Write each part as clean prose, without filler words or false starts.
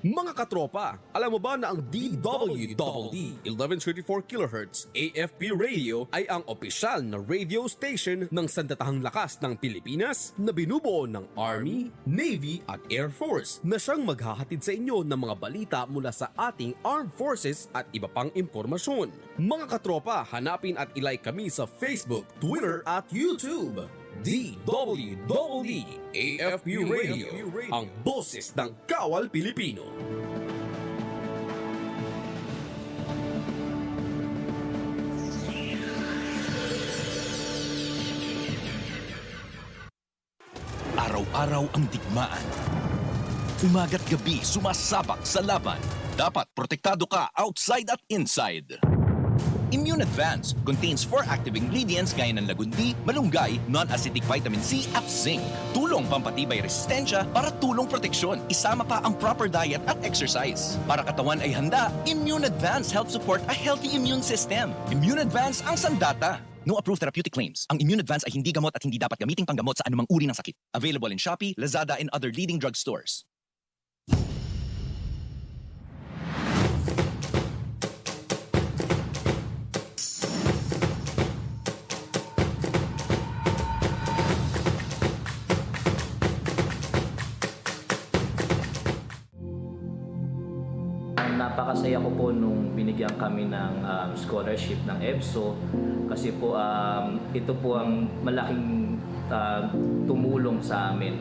Mga katropa, alam mo ba na ang DWDD 1134 kHz AFP radio ay ang opisyal na radio station ng Sandatahang Lakas ng Pilipinas na binubuo ng Army, Navy at Air Force na siyang maghahatid sa inyo ng mga balita mula sa ating Armed Forces at iba pang impormasyon. Mga katropa, hanapin at ilike kami sa Facebook, Twitter at YouTube. DWDD AFP Radio, ang boses ng Kawal Pilipino. Araw-araw ang digmaan. Umaga't gabi sumasabak sa laban. Dapat protektado ka outside at inside. Immune Advance contains 4 active ingredients gaya ng lagundi, malunggay, non-acidic vitamin C at zinc. Tulong pampatibay resistensya para tulong proteksyon. Isama pa ang proper diet at exercise. Para katawan ay handa, Immune Advance helps support a healthy immune system. Immune Advance ang sandata. No approved therapeutic claims. Ang Immune Advance ay hindi gamot at hindi dapat gamiting panggamot sa anumang uri ng sakit. Available in Shopee, Lazada, and other leading drugstores. Napakasaya ko po nung binigyan kami ng scholarship ng EBSO kasi po ito po ang malaking tumulong sa amin.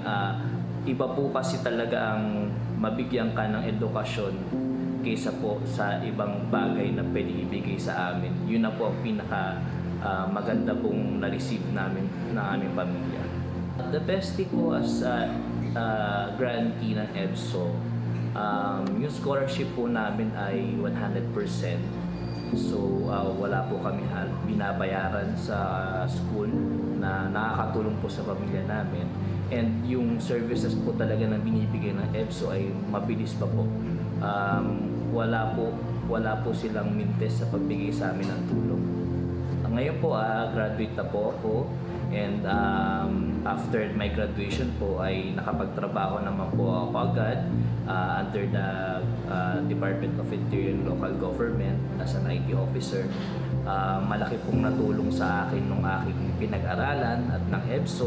Iba po kasi talaga ang mabigyan ka ng edukasyon kaysa po sa ibang bagay na pwede ibigay sa amin. Yun na po ang pinaka maganda pong na-receive namin ng aming pamilya. The best thing po as grantee ng EBSO, yung scholarship po namin ay 100%. So wala po kami binabayaran sa school na nakakatulong po sa pamilya namin. And yung services po talaga na binibigay ng EBSO ay mabilis pa po. Wala po silang mintes sa pagbigay sa amin ng tulong. Ngayon po graduate na po ako. And after my graduation po ay nakapagtrabaho naman po ako agad under the Department of Interior and Local Government as an IT officer. Malaki pong natulong sa akin nung aking pinag-aralan at ng EBSO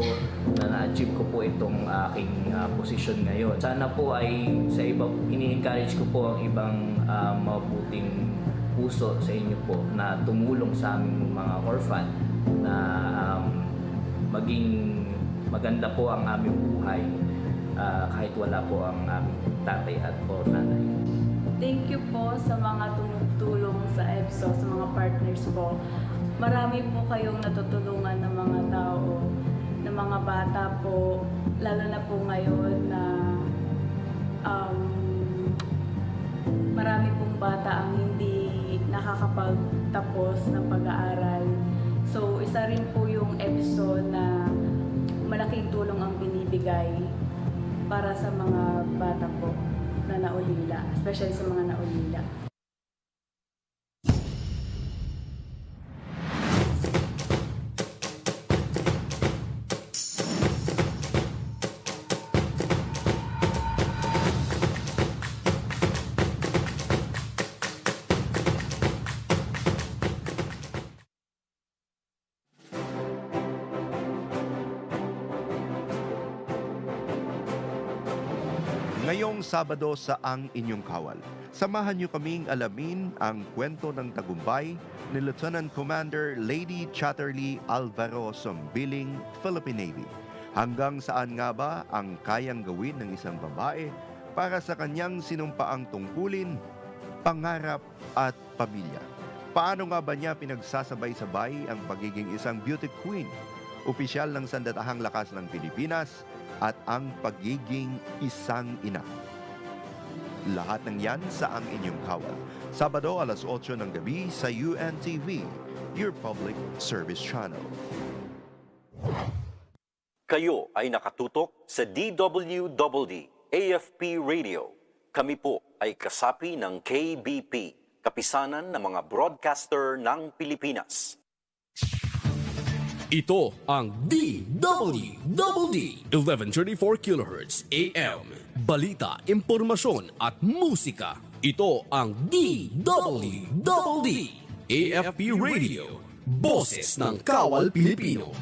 na na-achieve ko po itong aking posisyon ngayon. Sana po ay sa iba, ini-encourage ko po ang ibang mabuting puso sa inyo po na tumulong sa aming mga orphan na maging maganda po ang aming buhay kahit wala po ang aming tatay at po nanay. Thank you po sa mga tumutulong sa EBSO, sa mga partners po. Marami po kayong natutulungan ng mga tao, ng mga bata po, lalo na po ngayon na marami pong bata ang hindi nakakapagtapos ng pag-aaral. So, isa rin po yung EBSO na malaking tulong ang binibigay para sa mga bata po na naulila, especially sa mga naulila. Ngayong Sabado sa Ang Inyong Kawal, samahan niyo kaming alamin ang kwento ng tagumpay ni Lieutenant Commander Lady Chatterley Alvaro Sombiling, Philippine Navy. Hanggang saan nga ba ang kayang gawin ng isang babae para sa kanyang sinumpaang tungkulin, pangarap at pamilya? Paano nga ba niya pinagsasabay-sabay ang pagiging isang beauty queen, opisyal ng Sandatahang Lakas ng Pilipinas, at ang pagiging isang ina? Lahat ng yan sa Ang Inyong Kawal. Sabado alas 8 ng gabi sa UNTV, your public service channel. Kayo ay nakatutok sa DWDD AFP Radio. Kami po ay kasapi ng KBP, Kapisanan ng mga Broadcaster ng Pilipinas. Ito ang DWDD 1134 kHz AM balita, impormasyon at musika. Ito ang DWDD AFP Radio, Boses ng Kawal Pilipino.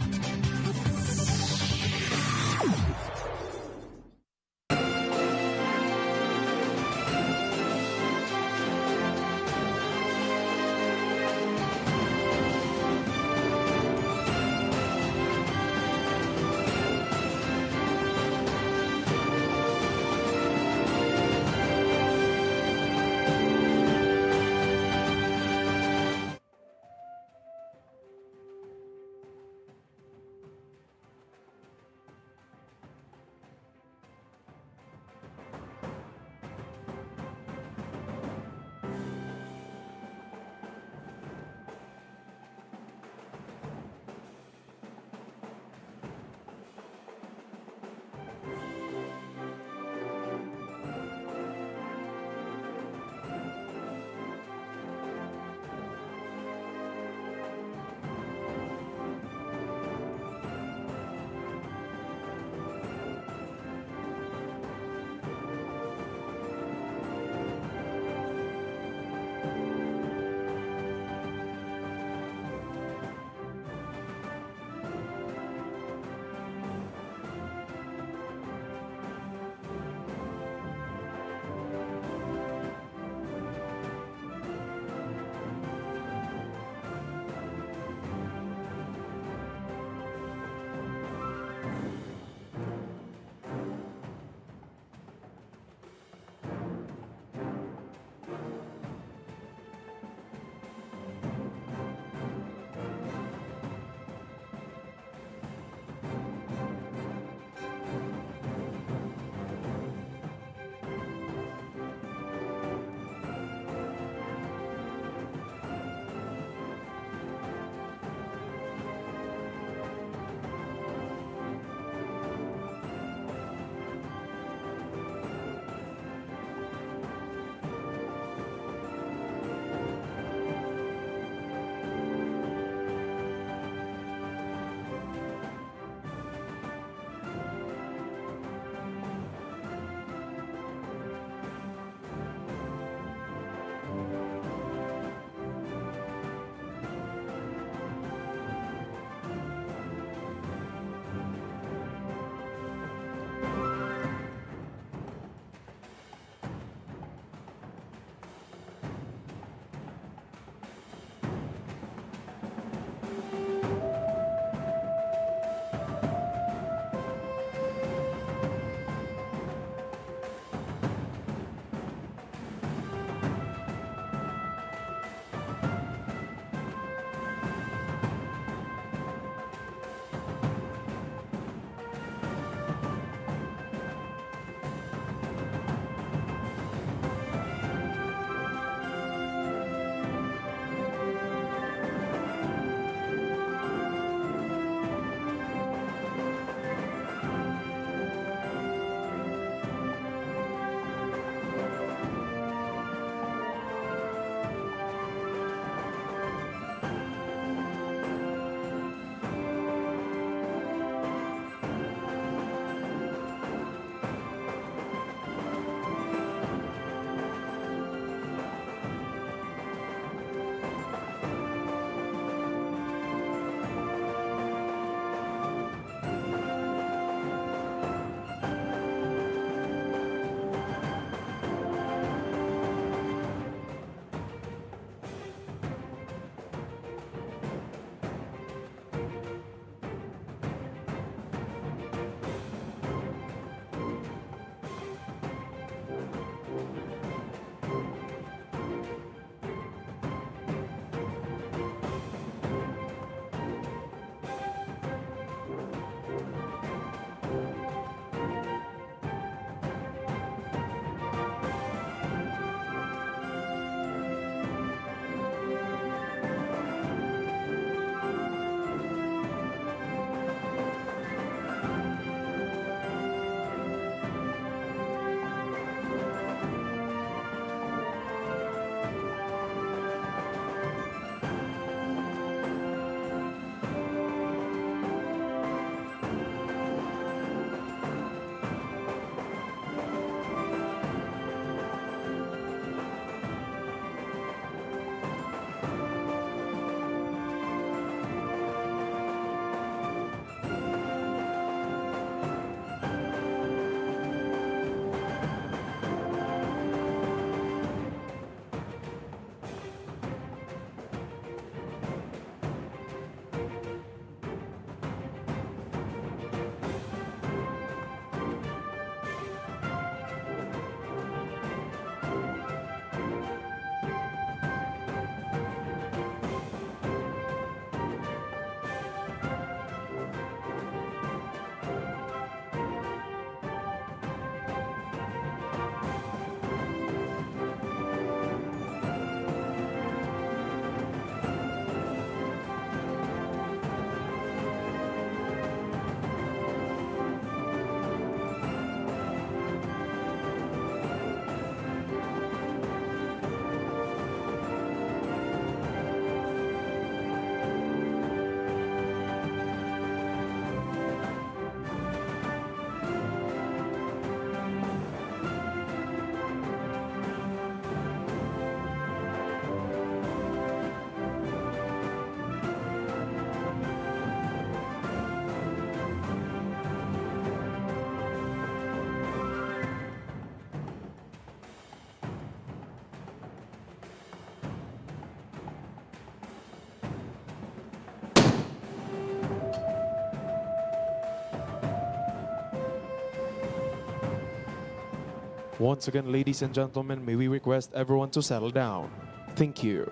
Once again, ladies and gentlemen, may we request everyone to settle down. Thank you.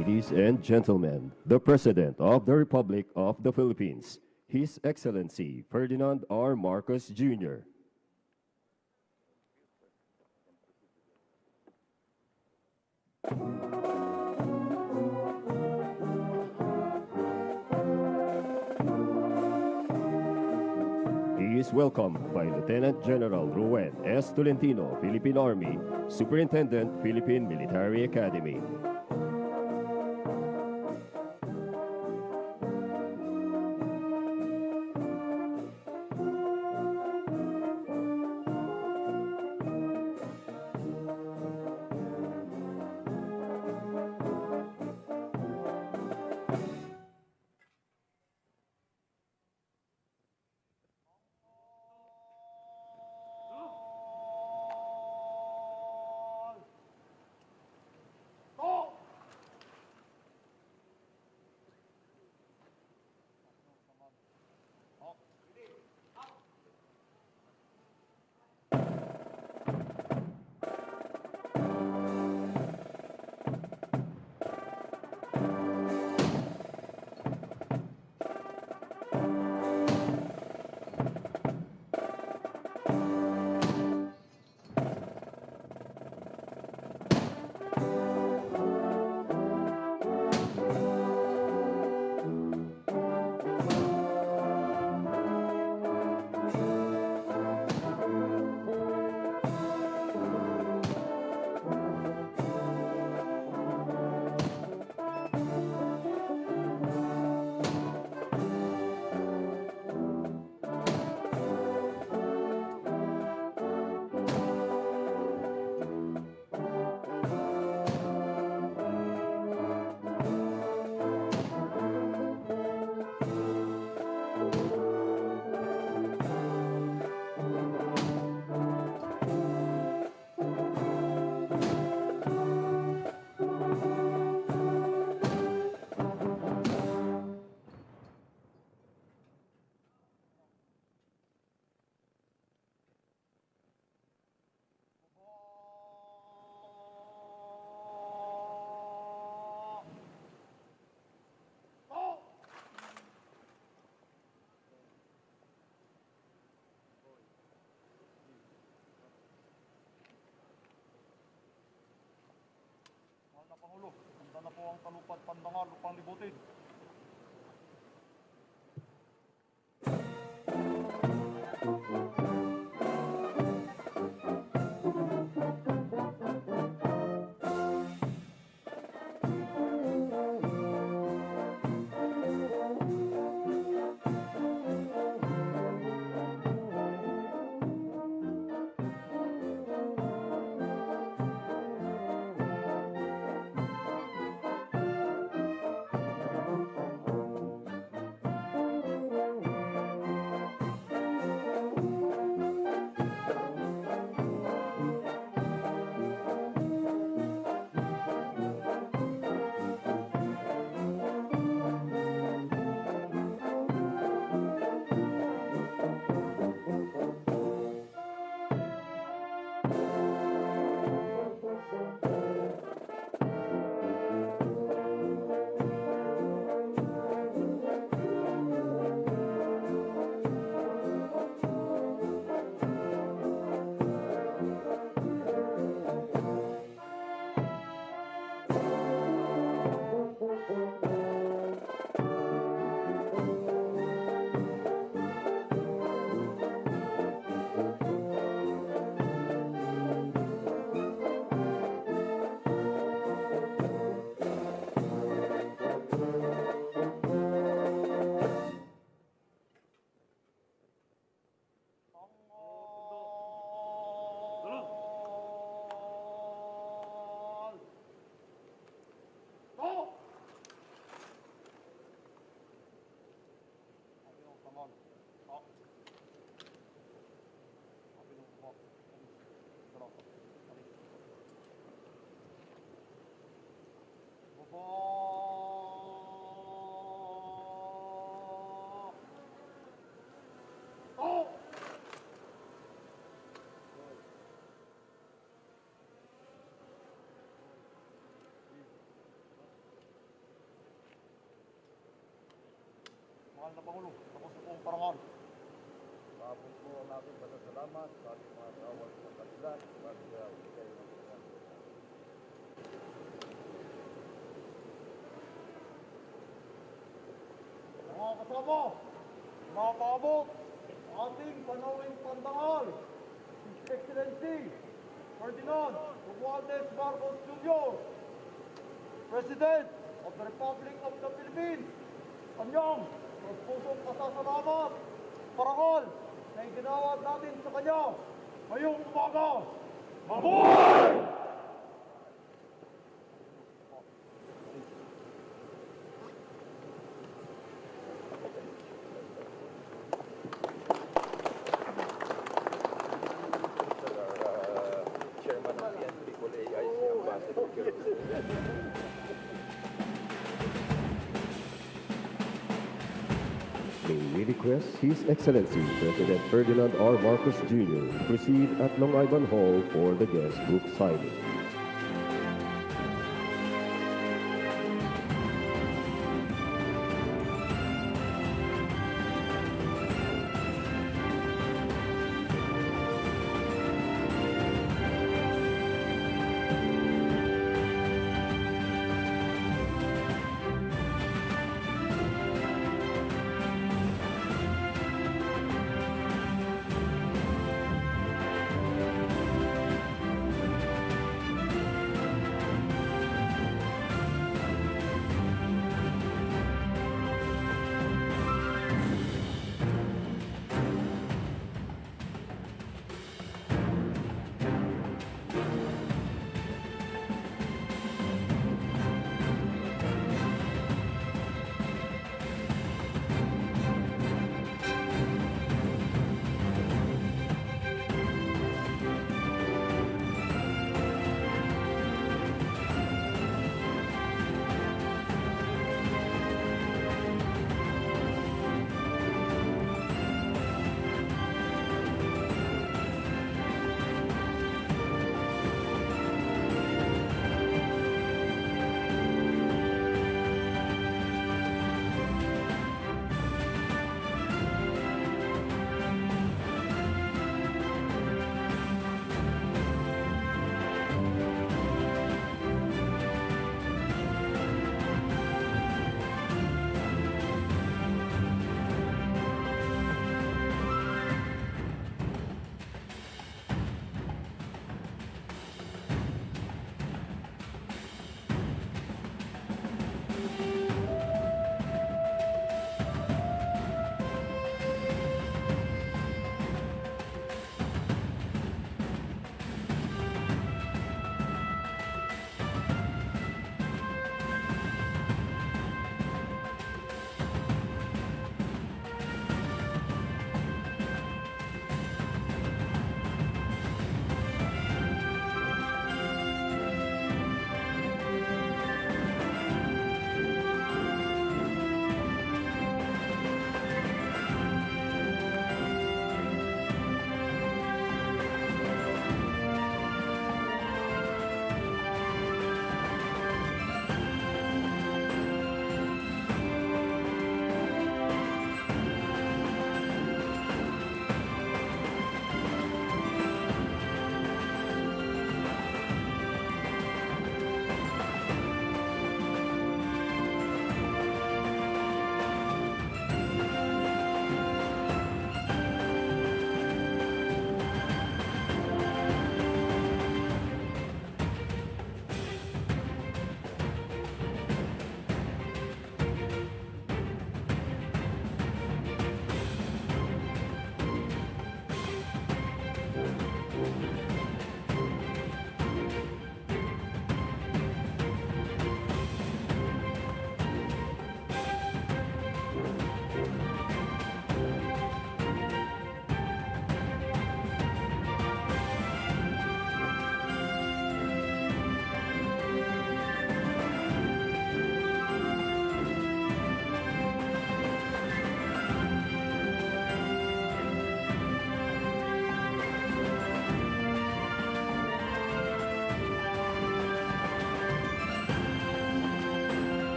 Ladies and gentlemen, the President of the Republic of the Philippines, His Excellency Ferdinand R. Marcos Jr. He is welcomed by Lieutenant General Ruen S. Tolentino, Philippine Army, Superintendent, Philippine Military Academy. Pangulo, handa na po ang talupad pandangal upang libutin. mahal na Pangulo. Tapos na po ang parangal. Tapos po ang ating pasasalamat sa ating mga kawal sa kanila. Mga kasama, mga paabot, ating panawing pandangal, His Excellency Ferdinand Romualdez Marcos Jr., President of the Republic of the Philippines. Kanyang pusong pasasalamat, parangal na iginawad natin sa kanya ngayong umaga. Mabuhay! May we request His Excellency President Ferdinand R. Marcos Jr. to proceed at Long Island Hall for the guest book signing.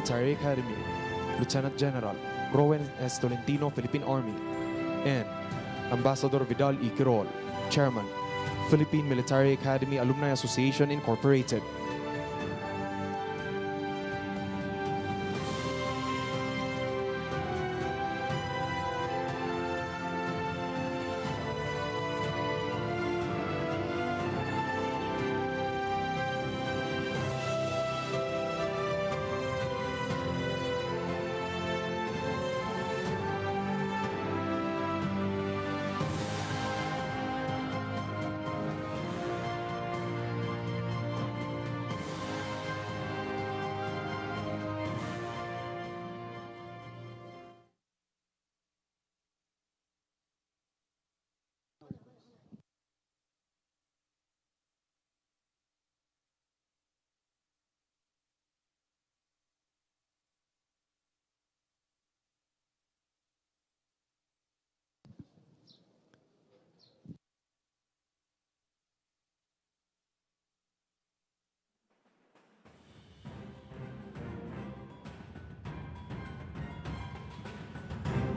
Military Academy, Lieutenant General Rowan S. Tolentino, Philippine Army, and Ambassador Vidal E. Quirol, Chairman, Philippine Military Academy Alumni Association Incorporated.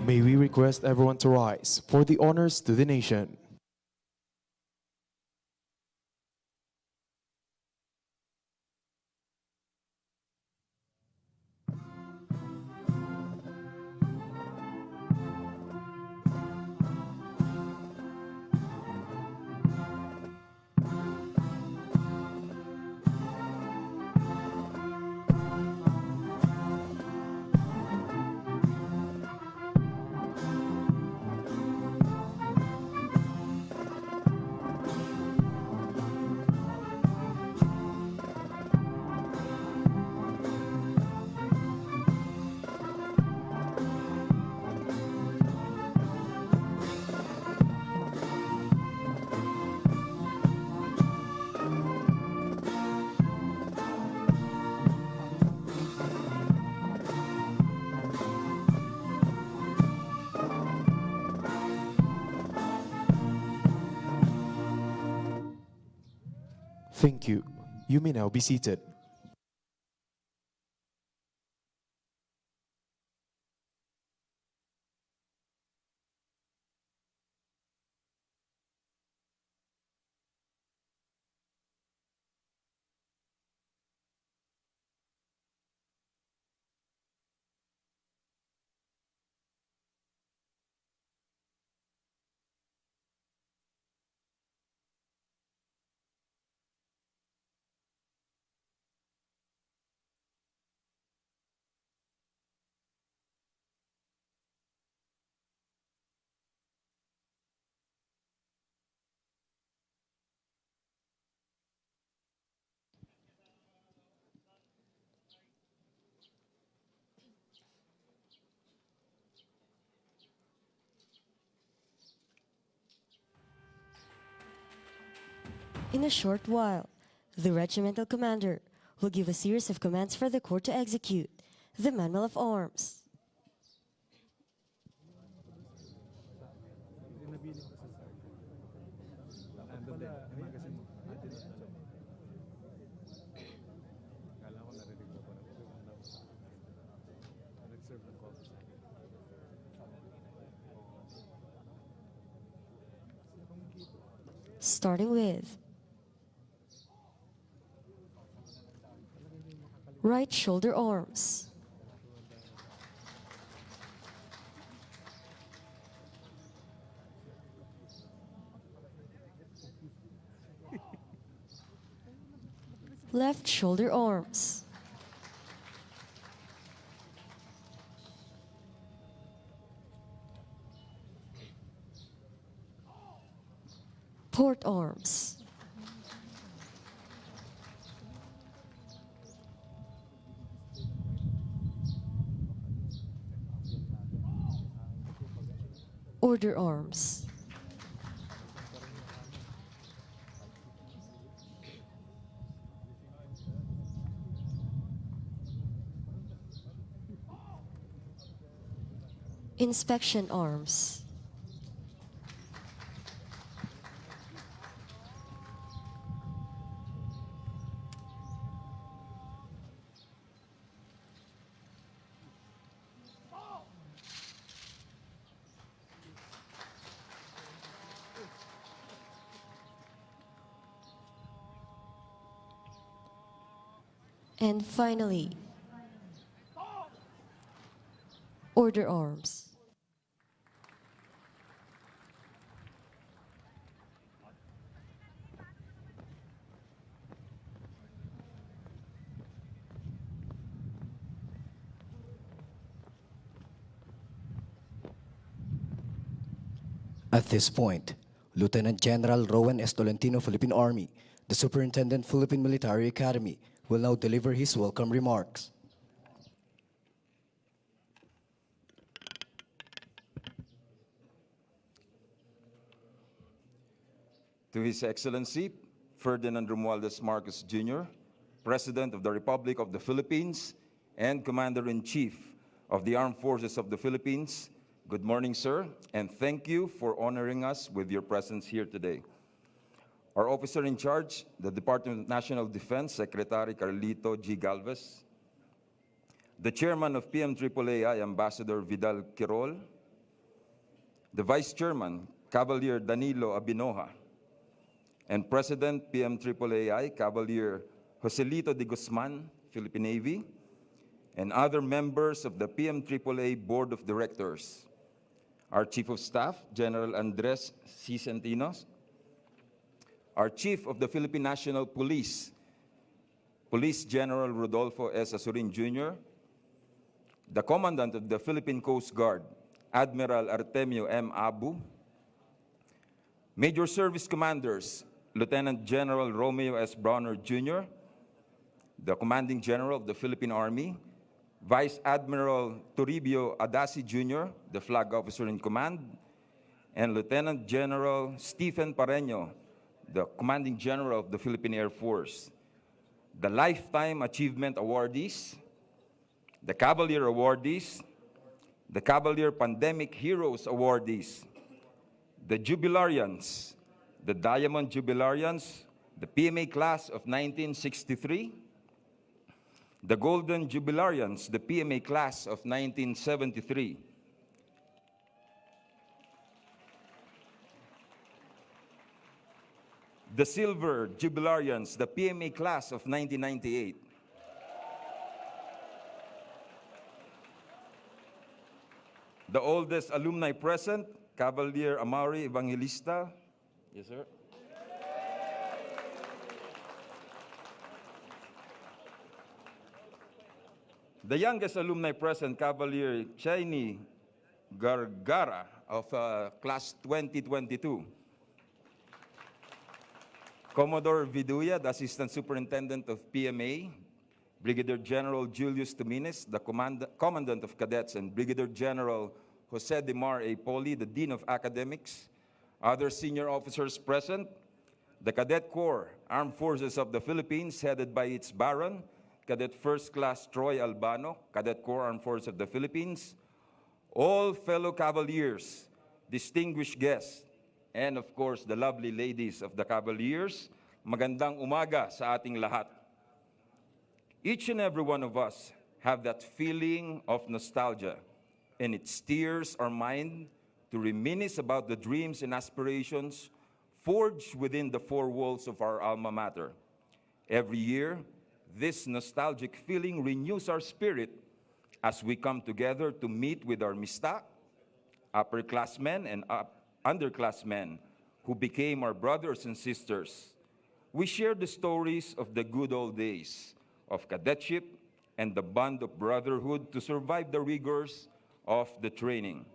May we request everyone to rise for the honors to the nation. Thank you. You may now be seated. In a short while, the regimental commander will give a series of commands for the corps to execute the Manual of Arms. Starting with right shoulder arms, left shoulder arms, port arms, order arms, inspection arms, And finally, order arms. At this point, Lieutenant General Rowan S. Tolentino, Philippine Army, the Superintendent, Philippine Military Academy, will now deliver his welcome remarks. To His Excellency, Ferdinand Romualdez Marcos Jr., President of the Republic of the Philippines and Commander-in-Chief of the Armed Forces of the Philippines, good morning, sir, and thank you for honoring us with your presence here today. Our officer in charge, the Department of National Defense, Secretary Carlito G. Galvez, the Chairman of PMAAI, Ambassador Vidal Quirol, the Vice Chairman, Cavalier Danilo Abinoja, and President PMAAI, Cavalier Joselito de Guzman, Philippine Navy, and other members of the PMAAI Board of Directors, our Chief of Staff, General Andres C. Centinos, our Chief of the Philippine National Police, Police General Rodolfo S. Asurin Jr., the Commandant of the Philippine Coast Guard, Admiral Artemio M. Abu, Major Service Commanders, Lieutenant General Romeo S. Bronner Jr., the Commanding General of the Philippine Army, Vice Admiral Toribio Adasi Jr., the Flag Officer in Command, and Lieutenant General Stephen Pareño, the Commanding General of the Philippine Air Force, the Lifetime Achievement Awardees, the Cavalier Awardees, the Cavalier Pandemic Heroes Awardees, the Jubilarians, the Diamond Jubilarians, the PMA class of 1963, the Golden Jubilarians, the PMA class of 1973, the Silver Jubilarians, the PMA class of 1998, the oldest alumni present, Cavalier Amaury Evangelista. Yes, sir. The youngest alumni present, Cavalier Chaini Gargara of class 2022. Commodore Viduya, the Assistant Superintendent of PMA, Brigadier General Julius Tumines, the Commandant of Cadets, and Brigadier General Jose de Mar A. Poli, the Dean of Academics, other senior officers present, the Cadet Corps, Armed Forces of the Philippines, headed by its Baron, Cadet First Class Troy Albano, Cadet Corps, Armed Forces of the Philippines, all fellow Cavaliers, distinguished guests, and of course, the lovely ladies of the Cavaliers, magandang umaga sa ating lahat. Each and every one of us have that feeling of nostalgia, and it steers our mind to reminisce about the dreams and aspirations forged within the four walls of our alma mater. Every year, this nostalgic feeling renews our spirit as we come together to meet with our mista, upperclassmen and underclassmen who became our brothers and sisters. We share the stories of the good old days of cadetship and the bond of brotherhood to survive the rigors of the training.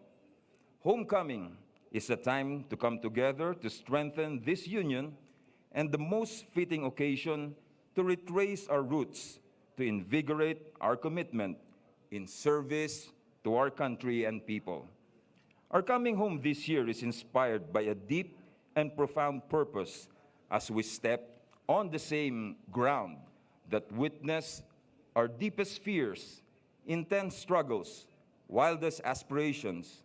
Homecoming is a time to come together to strengthen this union and the most fitting occasion to retrace our roots, to invigorate our commitment in service to our country and people. Our coming home this year is inspired by a deep and profound purpose as we step on the same ground that witness our deepest fears, intense struggles, wildest aspirations,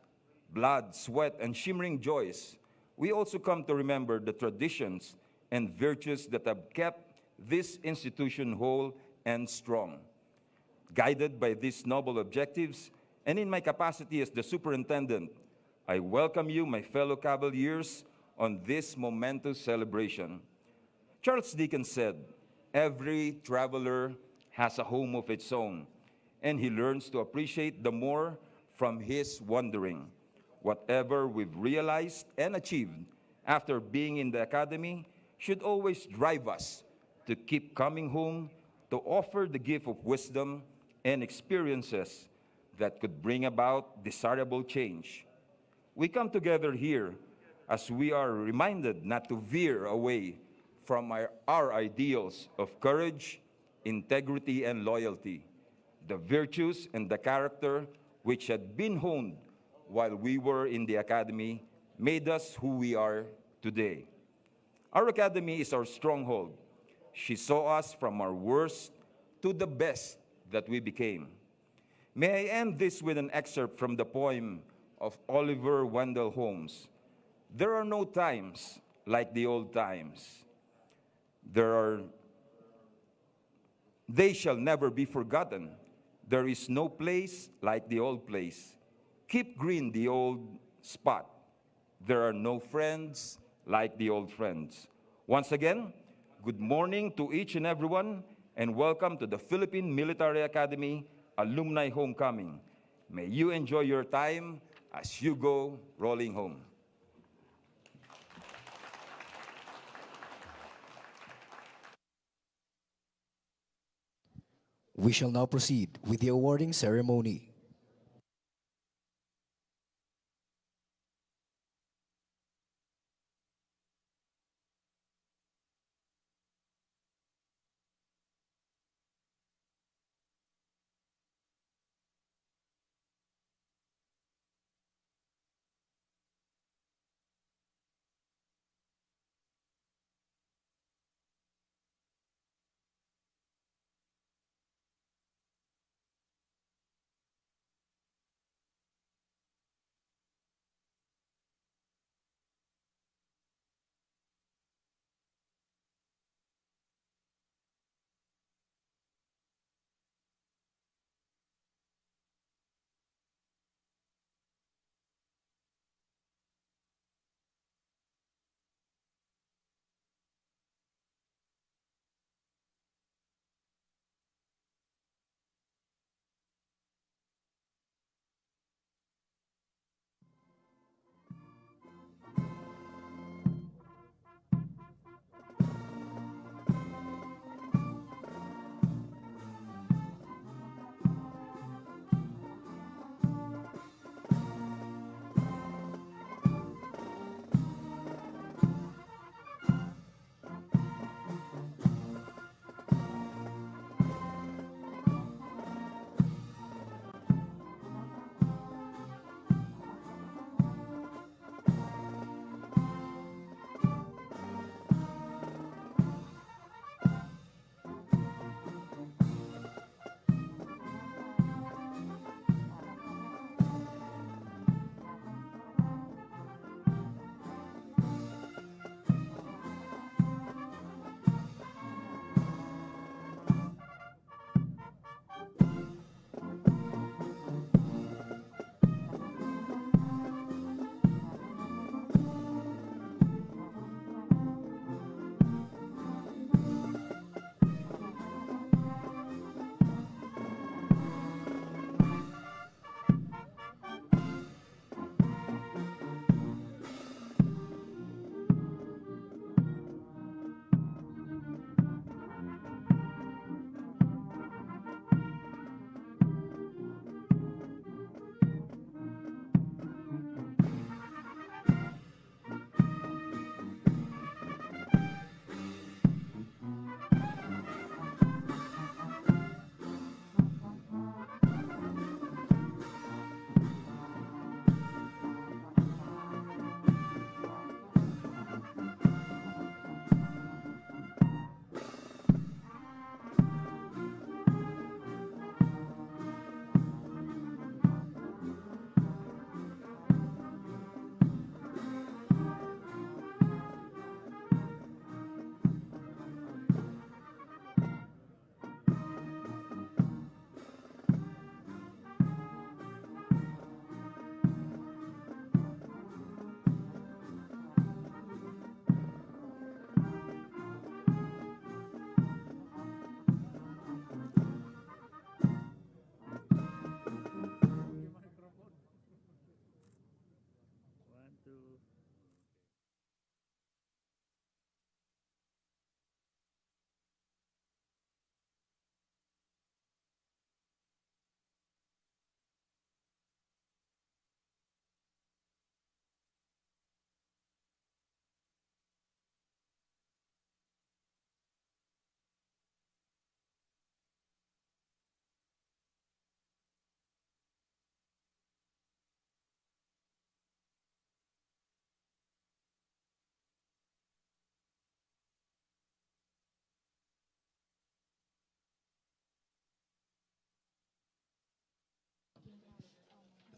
blood, sweat, and shimmering joys. We also come to remember the traditions and virtues that have kept this institution whole and strong. Guided by these noble objectives, and in my capacity as the superintendent, I welcome you, my fellow Cavaliers, on this momentous celebration. Charles Dickens said, "Every traveler has a home of its own, and he learns to appreciate the more from his wandering. Whatever we've realized and achieved after being in the academy should always drive us to keep coming home to offer the gift of wisdom and experiences that could bring about desirable change. We come together here as we are reminded not to veer away from our ideals of courage, integrity, and loyalty, the virtues and the character which had been honed while we were in the academy made us who we are today. Our academy is our stronghold. She saw us from our worst to the best that we became. May I end this with an excerpt from the poem of Oliver Wendell Holmes. There are no times like the old times. They shall never be forgotten. There is no place like the old place. Keep green the old spot. There are no friends like the old friends. Once again, good morning to each and everyone, and welcome to the Philippine Military Academy Alumni Homecoming. May you enjoy your time as you go rolling home. We shall now proceed with the awarding ceremony.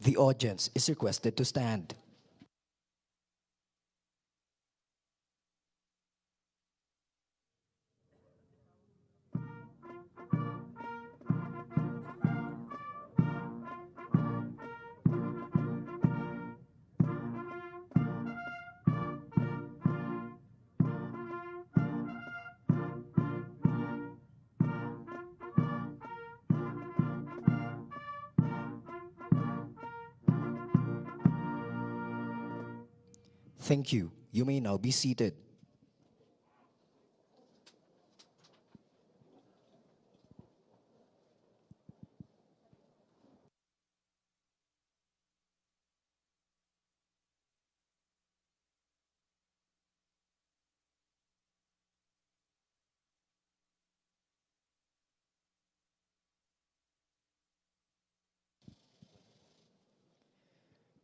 The audience is requested to stand. Thank you. You may now be seated.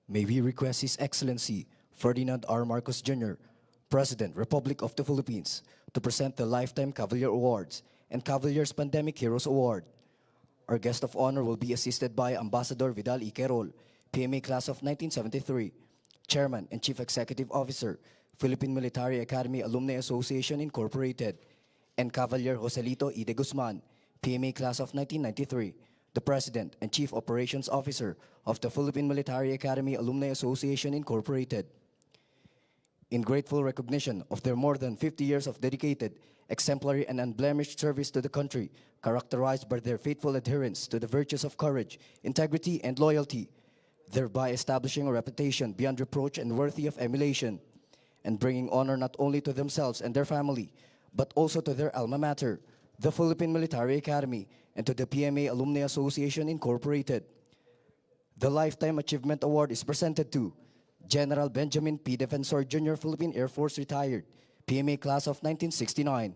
May we request His Excellency Ferdinand R. Marcos Jr., President, Republic of the Philippines, to present the Lifetime Cavalier Awards and Cavalier's Pandemic Heroes Award. Our guest of honor will be assisted by Ambassador Vidal E. Querol, PMA Class of 1973, Chairman and Chief Executive Officer, Philippine Military Academy Alumni Association Incorporated, and Cavalier Joselito E. de Guzman, PMA Class of 1993, the President and Chief Operations Officer of the Philippine Military Academy Alumni Association Incorporated. In grateful recognition of their more than 50 years of dedicated, exemplary, and unblemished service to the country, characterized by their faithful adherence to the virtues of courage, integrity, and loyalty, thereby establishing a reputation beyond reproach and worthy of emulation, and bringing honor not only to themselves and their family, but also to their alma mater, the Philippine Military Academy, and to the PMA Alumni Association Incorporated. The Lifetime Achievement Award is presented to General Benjamin P. Defensor Jr., Philippine Air Force retired, PMA Class of 1969.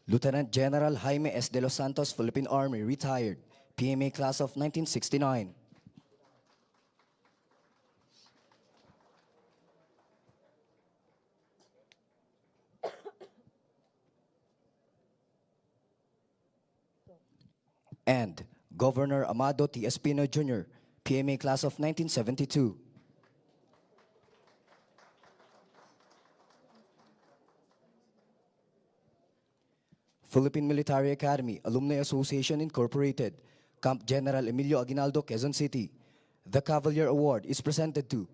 Lieutenant General Jaime S. de los Santos, Philippine Army, retired, PMA Class of 1969. And Governor Amado T. Espino Jr., PMA Class of 1972. Philippine Military Academy Alumni Association Incorporated, Camp General Emilio Aguinaldo, Quezon City. The Cavalier Award is presented to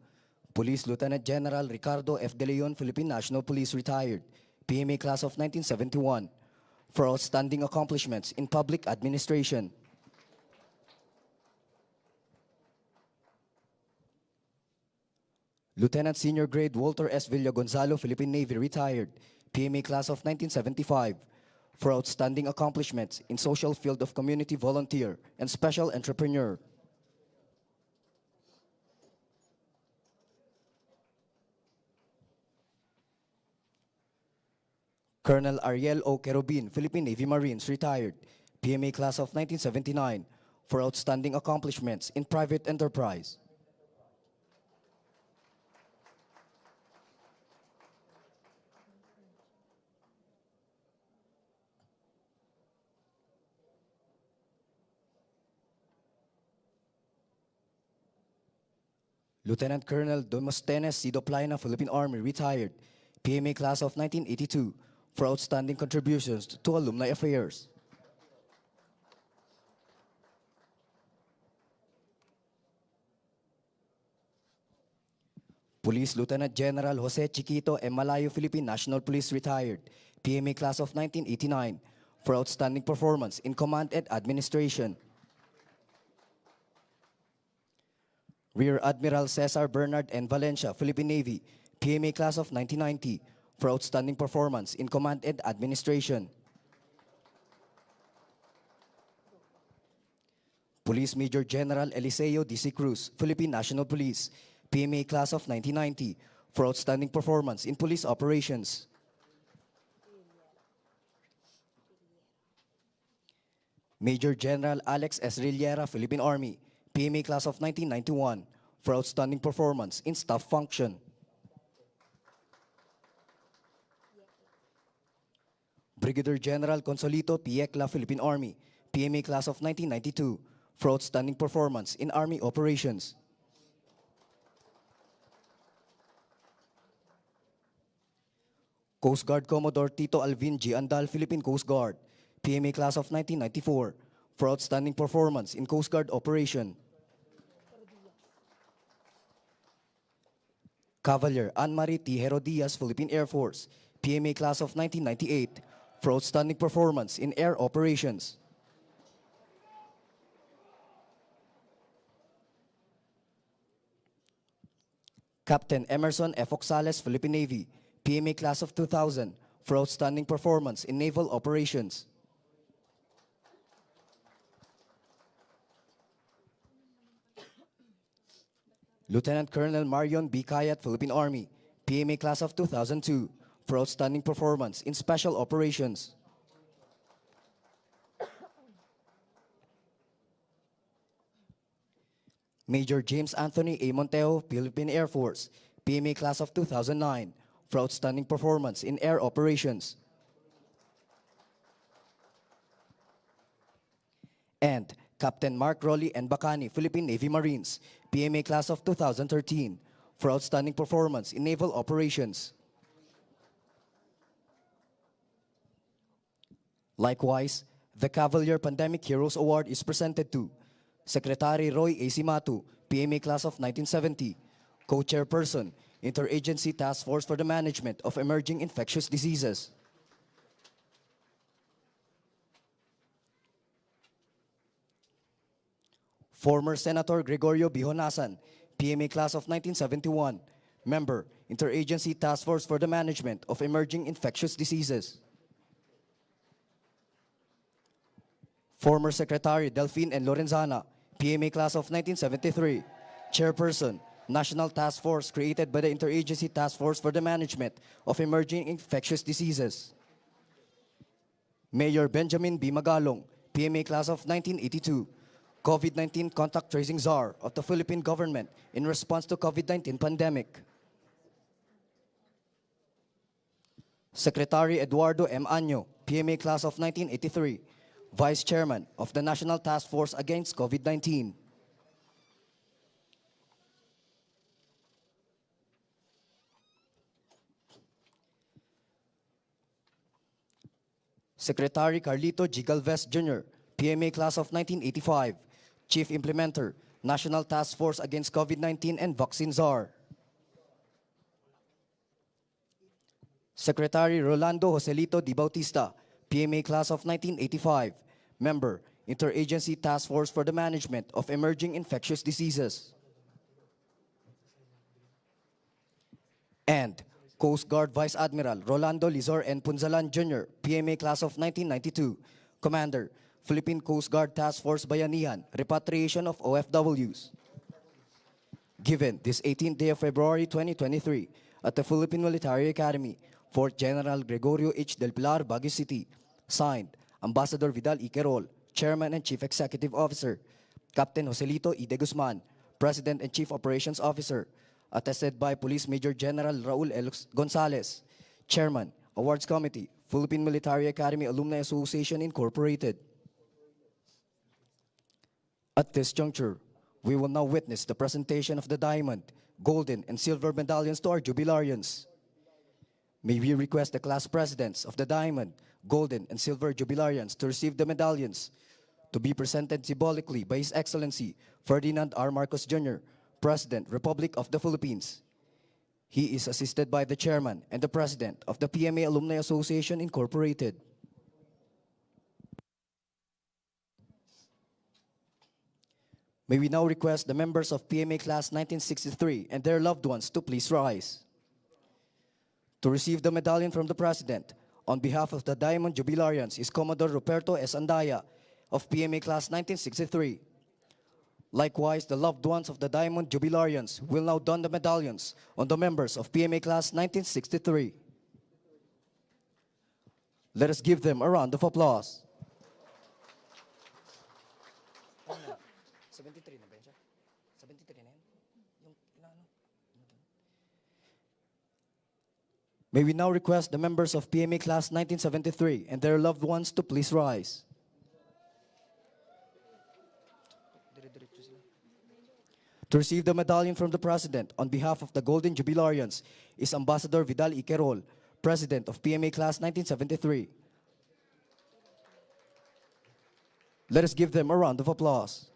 Police Lieutenant General Ricardo F. De Leon, Philippine National Police retired, PMA Class of 1971, for outstanding accomplishments in public administration. Lieutenant Senior Grade Walter S. Villa Gonzalo, Philippine Navy retired, PMA Class of 1975, for outstanding accomplishments in social field of community volunteer and special entrepreneur. Colonel Ariel O. Querubin, Philippine Navy Marines retired, PMA Class of 1979, for outstanding accomplishments in private enterprise. Lieutenant Colonel Demosthenes C. Doplaina, Philippine Army, retired, PMA Class of 1982, for outstanding contributions to alumni affairs. Police Lieutenant General Jose Chiquito M. Malayo, Philippine National Police retired, PMA Class of 1989, for outstanding performance in command and administration. Rear Admiral Cesar Bernard N. Valencia, Philippine Navy, PMA Class of 1990, for outstanding performance in command and administration. Police Major General Eliseo D.C. Cruz, Philippine National Police, PMA Class of 1990, for outstanding performance in police operations. Major General Alex S. Rillera, Philippine Army, PMA Class of 1991, for outstanding performance in staff function. Brigadier General Consolito P. Ecla, Philippine Army, PMA Class of 1992, for outstanding performance in Army operations. Coast Guard Commodore Tito Alvin G. Andal, Philippine Coast Guard, PMA Class of 1994, for outstanding performance in Coast Guard operation. Cavalier Anne-Marie T. Herodias, Philippine Air Force, PMA Class of 1998, for outstanding performance in air operations. Captain Emerson F. Oxales, Philippine Navy, PMA Class of 2000, for outstanding performance in naval operations. Lieutenant Colonel Marion B. Kayat, Philippine Army, PMA Class of 2002, for outstanding performance in special operations. Major James Anthony A. Monteo, Philippine Air Force, PMA Class of 2009, for outstanding performance in air operations. And Captain Mark Rolly N. Bacani, Philippine Navy Marines, PMA Class of 2013, for outstanding performance in naval operations. Likewise, the Cavalier Pandemic Heroes Award is presented to Secretary Roy A. Simatu, PMA Class of 1970, Co-Chairperson, Interagency Task Force for the Management of Emerging Infectious Diseases. Former Senator Gregorio Bihonasan, PMA Class of 1971, Member, Interagency Task Force for the Management of Emerging Infectious Diseases. Former Secretary Delphine N. Lorenzana, PMA Class of 1973, Chairperson, National Task Force created by the Interagency Task Force for the Management of Emerging Infectious Diseases. Mayor Benjamin B. Magalong, PMA Class of 1982, COVID-19 Contact Tracing Czar of the Philippine Government in response to COVID-19 pandemic. Secretary Eduardo M. Año, PMA Class of 1983, Vice Chairman of the National Task Force Against COVID-19. Secretary Carlito G. Galvez Jr., PMA Class of 1985, Chief Implementer, National Task Force Against COVID-19 and Vaccine Czar. Secretary Rolando Joselito Di Bautista, PMA Class of 1985, Member, Interagency Task Force for the Management of Emerging Infectious Diseases. And Coast Guard Vice Admiral Rolando Lizor N. Punzalan Jr., PMA Class of 1992, Commander, Philippine Coast Guard Task Force Bayanihan, Repatriation of OFWs. Given this 18th day of February 2023 at the Philippine Military Academy, Fort General Gregorio H. del Pilar, Baguio City. Signed, Ambassador Vidal E. Querol, Chairman and Chief Executive Officer. Captain Joselito E. de Guzman, President and Chief Operations Officer. Attested by Police Major General Raul L. Gonzalez, Chairman, Awards Committee, Philippine Military Academy Alumni Association Incorporated. At this juncture, we will now witness the presentation of the diamond, golden, and silver medallions to our jubilarians. May we request the class presidents of the diamond, golden, and silver jubilarians to receive the medallions to be presented symbolically by His Excellency Ferdinand R. Marcos Jr., President, Republic of the Philippines. He is assisted by the chairman and the president of the PMA Alumni Association Incorporated. May we now request the members of PMA Class 1963 and their loved ones to please rise. To receive the medallion from the President, on behalf of the Diamond Jubilarians is Commodore Ruperto S. Andaya of PMA Class 1963. Likewise, the loved ones of the Diamond Jubilarians will now don the medallions on the members of PMA Class 1963. Let us give them a round of applause. 73 na ba yan siya? 73 na yan? Yung inaano? May we now request the members of PMA Class 1973 and their loved ones to please rise. To receive the medallion from the President on behalf of the Golden Jubilarians is Ambassador Vidal Iquerol, President of PMA Class 1973. Let us give them a round of applause.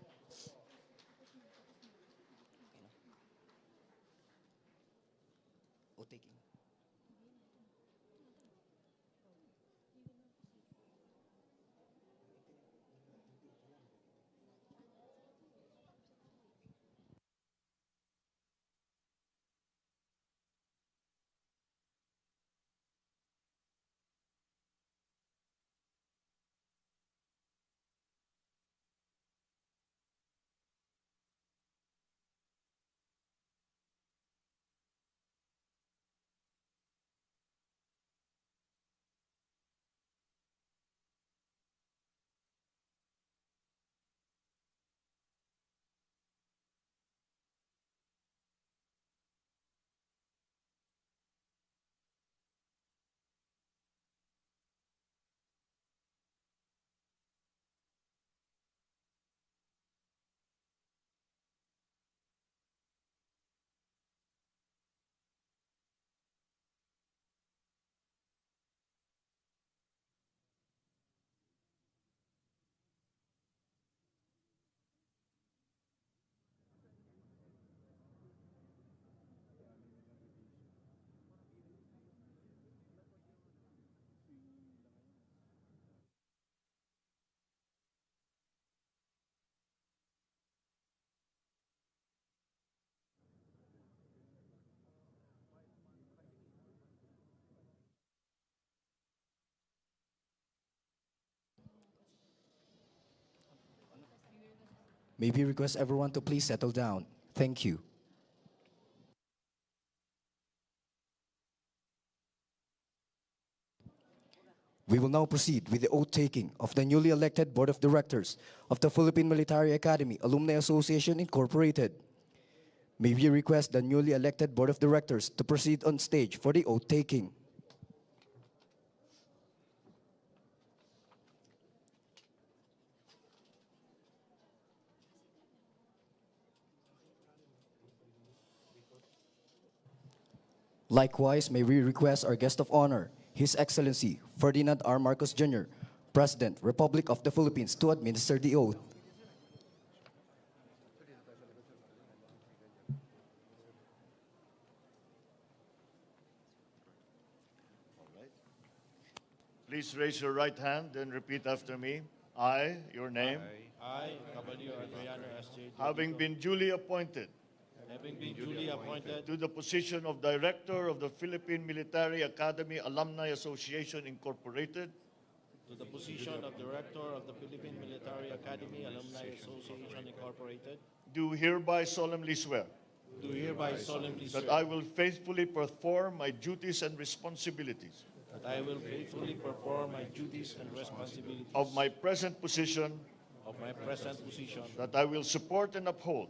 May we request everyone to please settle down. Thank you. We will now proceed with the oath-taking of the newly elected Board of Directors of the Philippine Military Academy Alumni Association Incorporated. May we request the newly elected Board of Directors to proceed on stage for the oath-taking. Likewise, may we request our guest of honor, His Excellency Ferdinand R. Marcos Jr., President, Republic of the Philippines, to administer the oath. Please raise your right hand and repeat after me. I, your name, I, Gregorio S.J. having been duly appointed to the position of Director of the Philippine Military Academy Alumni Association Incorporated, to the position of Director of the Philippine Military Academy Alumni Association Incorporated, do hereby solemnly swear do hereby solemnly that swear I will faithfully perform my duties and responsibilities that I will faithfully perform my duties and responsibilities of my present position, that that I will support and uphold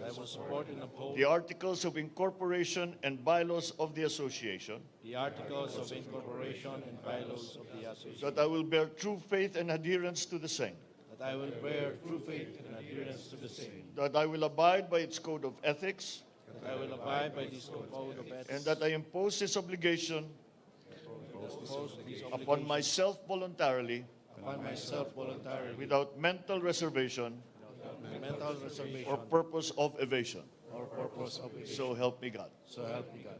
I will support and uphold the Articles of Incorporation and bylaws of the Association, the Articles of Incorporation and bylaws of the Association, that I will bear true faith and adherence to the same, that I will bear true faith and adherence to the same, that I will abide by its code of ethics, that I will abide by this code of ethics, and that I impose this obligation upon myself voluntarily without mental reservation or purpose of evasion. or purpose of evasion. So help me God. So help me God.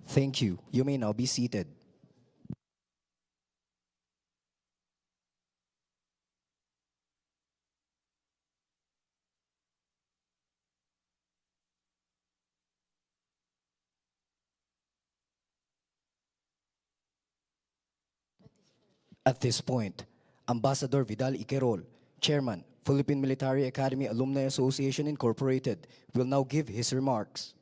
Thank you. You may now be seated. At this point, Ambassador Vidal Iquerol, Chairman, Philippine Military Academy Alumni Association Incorporated, will now give his remarks.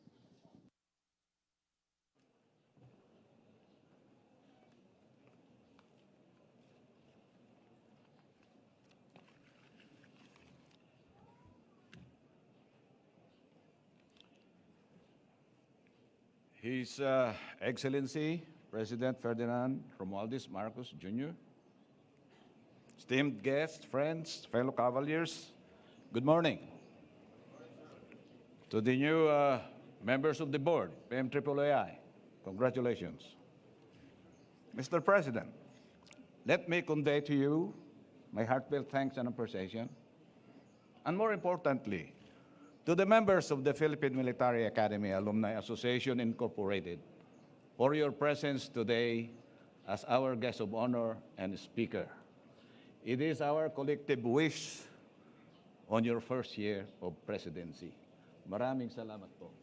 His Excellency, President Ferdinand Romualdez Marcos Jr., esteemed guests, friends, fellow cavaliers, good morning. To the new members of the board, PMAAI, congratulations. Mr. President, let me convey to you my heartfelt thanks and appreciation, and more importantly, to the members of the Philippine Military Academy Alumni Association Incorporated for your presence today as our guest of honor and speaker. It is our collective wish on your first year of presidency. Maraming salamat po.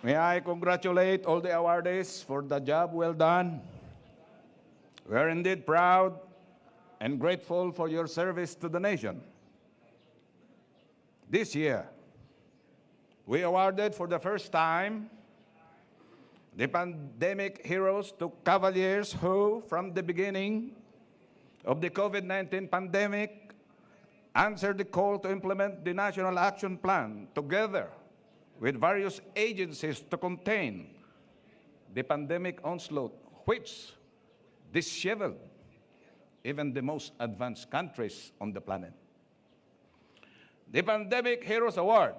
May I congratulate all the awardees for the job well done. We are indeed proud and grateful for your service to the nation. This year, we awarded for the first time the Pandemic Heroes to cavaliers who, from the beginning of the COVID-19 pandemic, answered the call to implement the National Action Plan together with various agencies to contain the pandemic onslaught, which disheveled even the most advanced countries on the planet. The Pandemic Heroes Award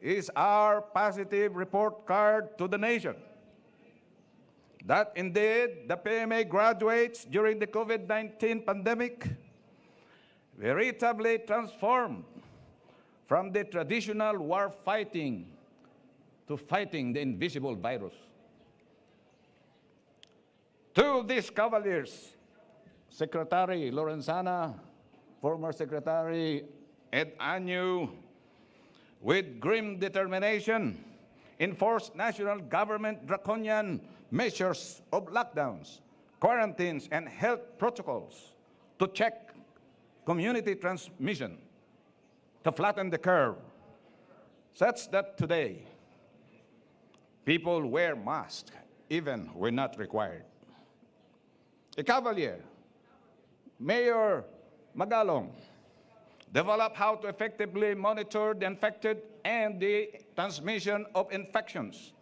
is our positive report card to the nation that indeed the PMA graduates during the COVID-19 pandemic veritably transformed from the traditional war fighting to fighting the invisible virus. To these cavaliers, Secretary Lorenzana, former Secretary Ed Anyu, with grim determination, enforced national government draconian measures of lockdowns, quarantines, and health protocols to check community transmission, to flatten the curve, such that today, people wear masks even when not required. A cavalier, Mayor Magalong, developed how to effectively monitor the infected and the transmission of infections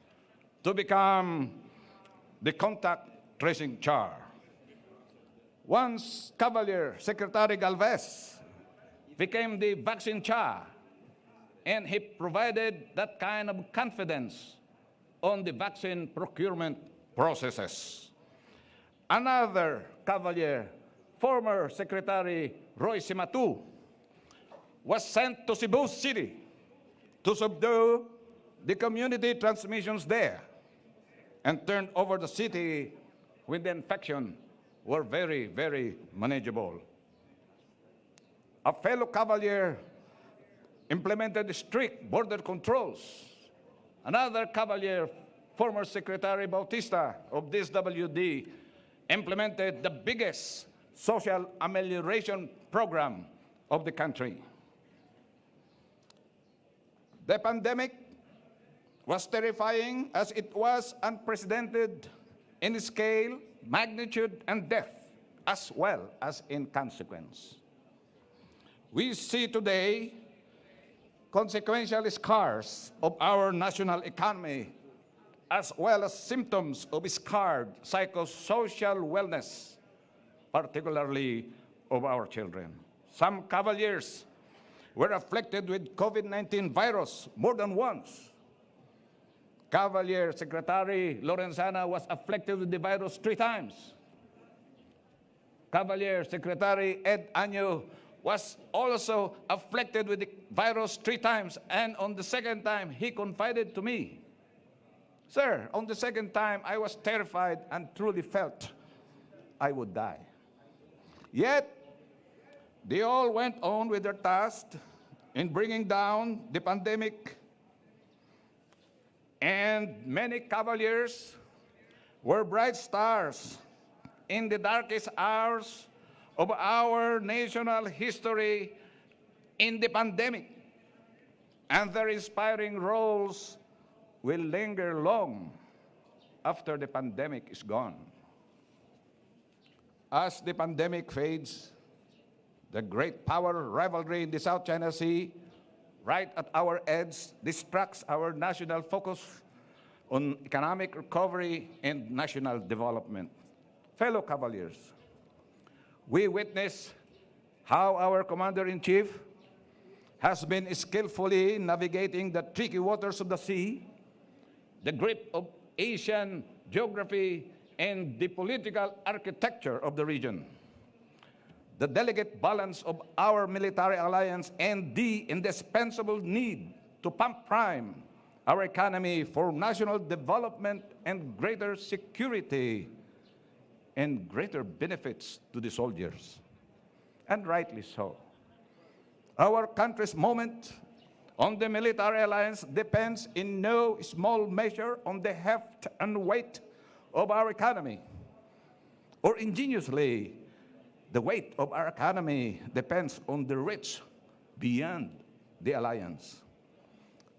to become the contact tracing czar. Once Cavalier Secretary Galvez became the vaccine czar, and he provided that kind of confidence on the vaccine procurement processes. Another Cavalier, former Secretary Roy Simatu, was sent to Cebu City to subdue the community transmissions there and turned over the city when the infection were very, very manageable. A fellow Cavalier implemented strict border controls. Another Cavalier, former Secretary Bautista of DWDD, implemented the biggest social amelioration program of the country. The pandemic was terrifying as it was unprecedented in scale, magnitude, and depth, as well as in consequence. We see today consequential scars of our national economy, as well as symptoms of scarred psychosocial wellness, particularly of our children. Some Cavaliers were afflicted with COVID-19 virus more than once. Cavalier Secretary Lorenzana was afflicted with the virus 3 times. Cavalier Secretary Ed Año was also afflicted with the virus 3 times, and on the second time, he confided to me, "Sir, on the second time, I was terrified and truly felt I would die." Yet, they all went on with their task in bringing down the pandemic, and many Cavaliers were bright stars in the darkest hours of our national history in the pandemic, and their inspiring roles will linger long after the pandemic is gone. As the pandemic fades, the great power rivalry in the South China Sea, right at our edge, distracts our national focus on economic recovery and national development. Fellow Cavaliers, we witness how our Commander-in-Chief has been skillfully navigating the tricky waters of the sea, the grip of Asian geography, and the political architecture of the region. The delicate balance of our military alliance and the indispensable need to pump prime our economy for national development and greater security and greater benefits to the soldiers. And rightly so. Our country's moment on the military alliance depends in no small measure on the heft and weight of our economy. Or ingeniously, the weight of our economy depends on the reach beyond the alliance.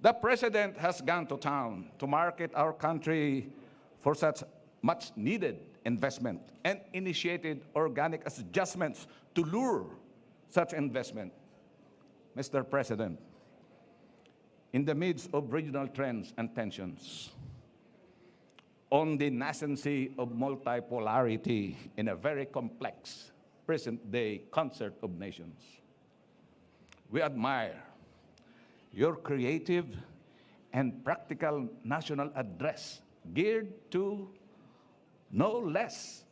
The President has gone to town to market our country for such much needed investment and initiated organic adjustments to lure such investment. Mr. President, in the midst of regional trends and tensions, on the nascency of multipolarity in a very complex present-day concert of nations, we admire your creative and practical national address geared to no less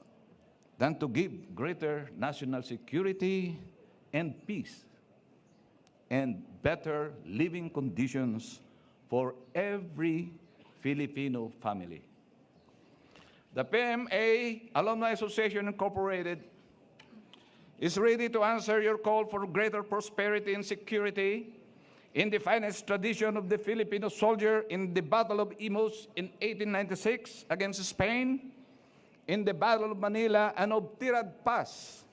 than to give greater national security and peace and better living conditions for every Filipino family. The PMA Alumni Association Incorporated is ready to answer your call for greater prosperity and security in the finest tradition of the Filipino soldier in the Battle of Imus in 1896 against Spain, in the Battle of Manila and of Tirad Pass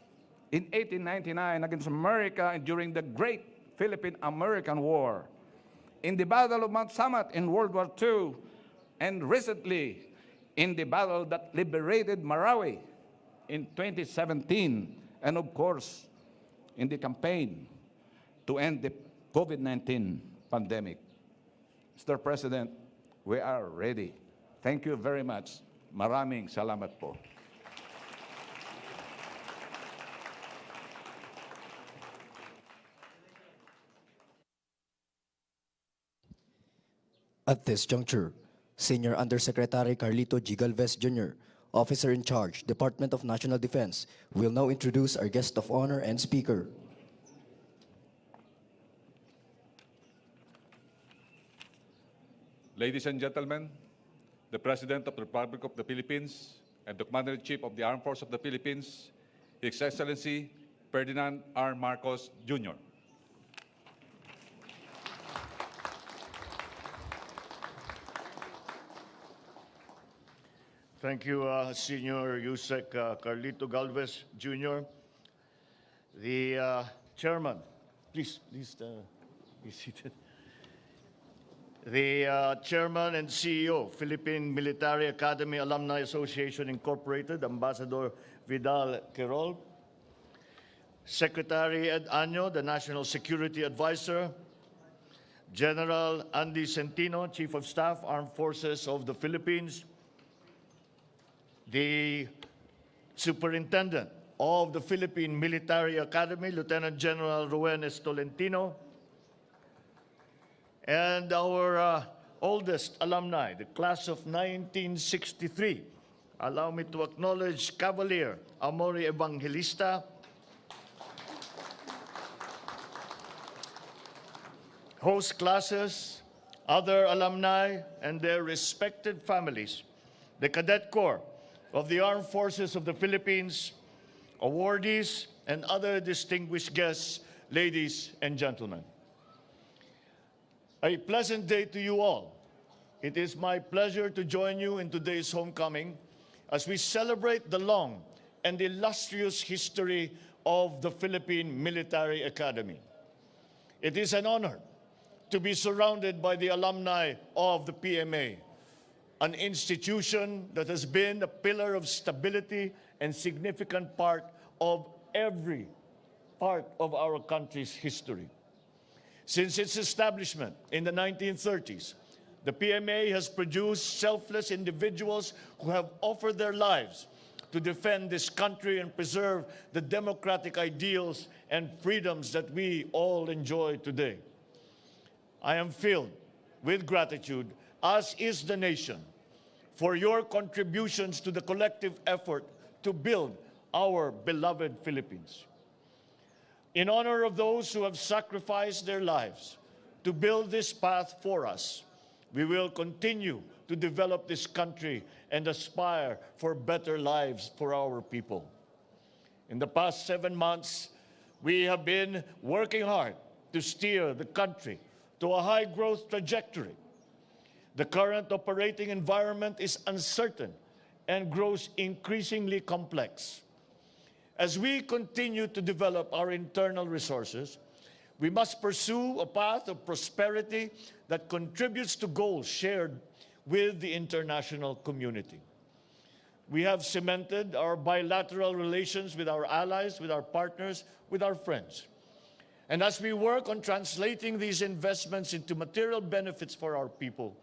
in 1899 against America and during the Great Philippine-American War, in the Battle of Mount Samat in World War II, and recently in the battle that liberated Marawi in 2017, and of course, in the campaign to end the COVID-19 pandemic. Mr. President, we are ready. Thank you very much. Maraming salamat po. At this juncture, Senior Undersecretary Carlito G. Galvez Jr., Officer in Charge, Department of National Defense, will now introduce our guest of honor and speaker. Ladies and gentlemen, the President of the Republic of the Philippines and the Commander-in-Chief of the Armed Forces of the Philippines, His Excellency Ferdinand R. Marcos, Jr. Thank you, Senior Yusek Carlito Galvez Jr. The Chairman, please be seated. The Chairman and CEO, Philippine Military Academy Alumni Association Incorporated, Ambassador Vidal Quirol. Secretary Ed Año, the National Security Advisor. General Andy Centino, Chief of Staff, Armed Forces of the Philippines. The Superintendent of the Philippine Military Academy, Lieutenant General Rowen S. Tolentino, and our oldest alumni, the class of 1963. Allow me to acknowledge Cavalier Amori Evangelista, host classes, other alumni, and their respected families, the Cadet Corps of the Armed Forces of the Philippines, awardees, and other distinguished guests, ladies and gentlemen. A pleasant day to you all. It is my pleasure to join you in today's homecoming as we celebrate the long and illustrious history of the Philippine Military Academy. It is an honor to be surrounded by the alumni of the PMA, an institution that has been a pillar of stability and significant part of every part of our country's history. Since its establishment in the 1930s, the PMA has produced selfless individuals who have offered their lives to defend this country and preserve the democratic ideals and freedoms that we all enjoy today. I am filled with gratitude, as is the nation, for your contributions to the collective effort to build our beloved Philippines. In honor of those who have sacrificed their lives to build this path for us, we will continue to develop this country and aspire for better lives for our people. In the past 7 months, we have been working hard to steer the country to a high growth trajectory. The current operating environment is uncertain and grows increasingly complex. As we continue to develop our internal resources, we must pursue a path of prosperity that contributes to goals shared with the international community. We have cemented our bilateral relations with our allies, with our partners, with our friends. And as we work on translating these investments into material benefits for our people,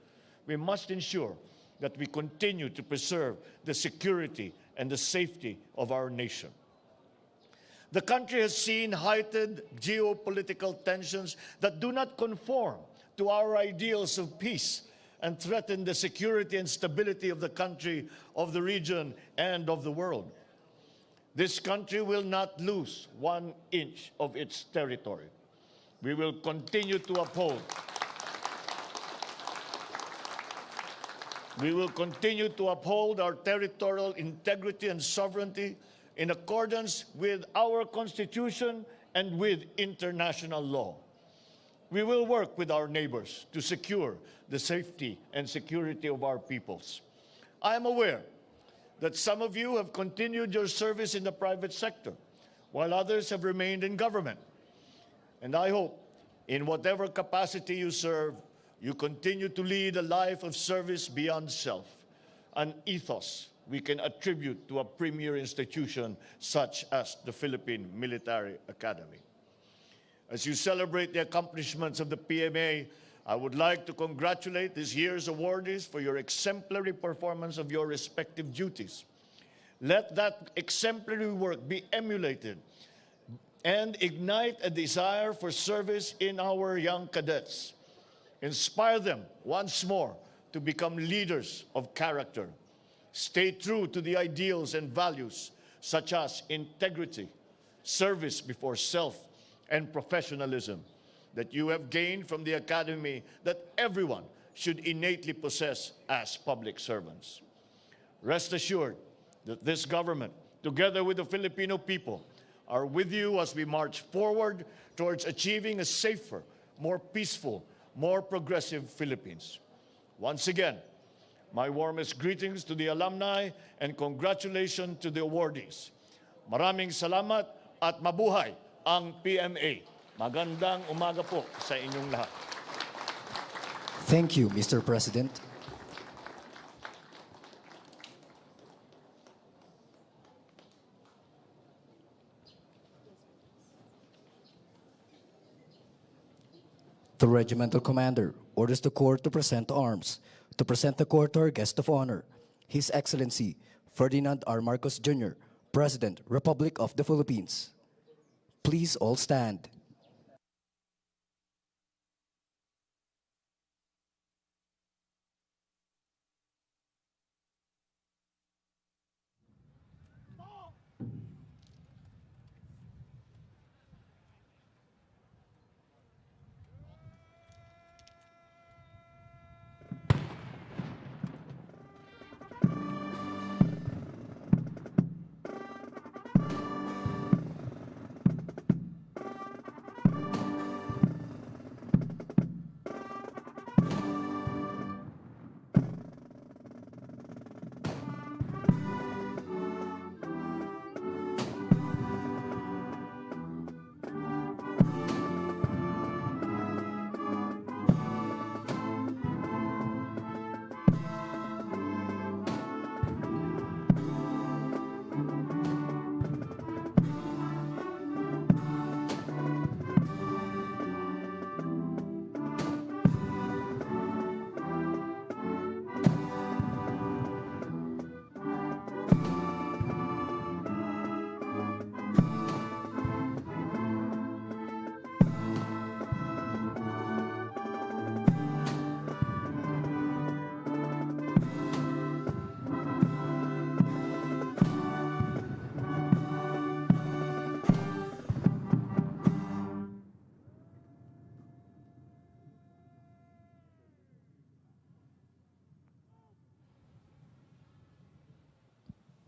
we must ensure that we continue to preserve the security and the safety of our nation. The country has seen heightened geopolitical tensions that do not conform to our ideals of peace and threaten the security and stability of the country, of the region, and of the world. This country will not lose 1 inch of its territory. We will continue to uphold our territorial integrity and sovereignty in accordance with our Constitution and with international law. We will work with our neighbors to secure the safety and security of our peoples. I am aware that some of you have continued your service in the private sector, while others have remained in government. And I hope, in whatever capacity you serve, you continue to lead a life of service beyond self, an ethos we can attribute to a premier institution such as the Philippine Military Academy. As you celebrate the accomplishments of the PMA, I would like to congratulate this year's awardees for your exemplary performance of your respective duties. Let that exemplary work be emulated and ignite a desire for service in our young cadets. Inspire them once more to become leaders of character. Stay true to the ideals and values such as integrity, service before self, and professionalism that you have gained from the academy that everyone should innately possess as public servants. Rest assured that this government, together with the Filipino people, are with you as we march forward towards achieving a safer, more peaceful, more progressive Philippines. Once again, my warmest greetings to the alumni and congratulations to the awardees. Maraming salamat at mabuhay ang PMA. Magandang umaga po sa inyong lahat. Thank you, Mr. President. The regimental commander orders the Corps to present arms. To present the Corps to our guest of honor, His Excellency Ferdinand R. Marcos Jr., President, Republic of the Philippines. Please all stand.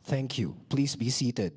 Thank you. Please be seated.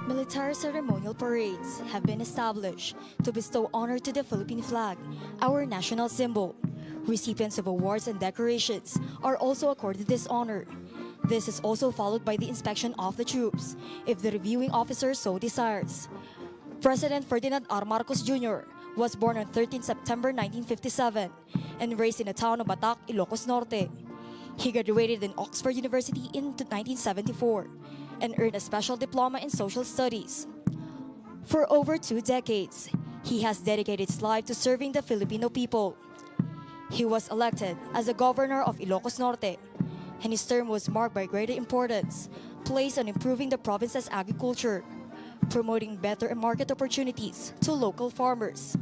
Military ceremonial parades have been established to bestow honor to the Philippine flag, our national symbol. Recipients of awards and decorations are also accorded this honor. This is also followed by the inspection of the troops, if the reviewing officer so desires. President Ferdinand R. Marcos Jr. was born on 13 September 1957 and raised in the town of Batac, Ilocos Norte. He graduated in Oxford University in 1974 and earned a special diploma in social studies. For over 2 decades, he has dedicated his life to serving the Filipino people. He was elected as the governor of Ilocos Norte, and his term was marked by greater importance placed on improving the province's agriculture, promoting better market opportunities to local farmers,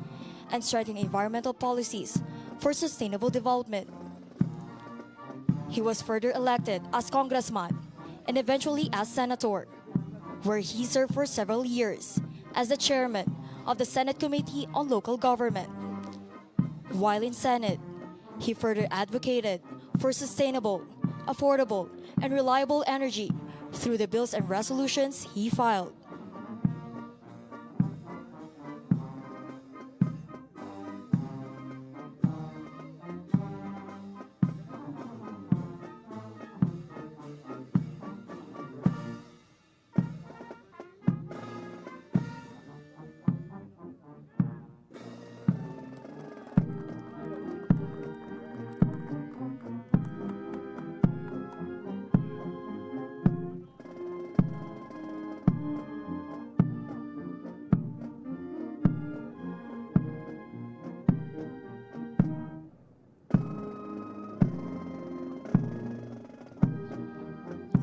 and strengthening environmental policies for sustainable development. He was further elected as congressman and eventually as senator, where he served for several years as the chairman of the Senate Committee on Local Government. While in Senate, he further advocated for sustainable, affordable, and reliable energy through the bills and resolutions he filed.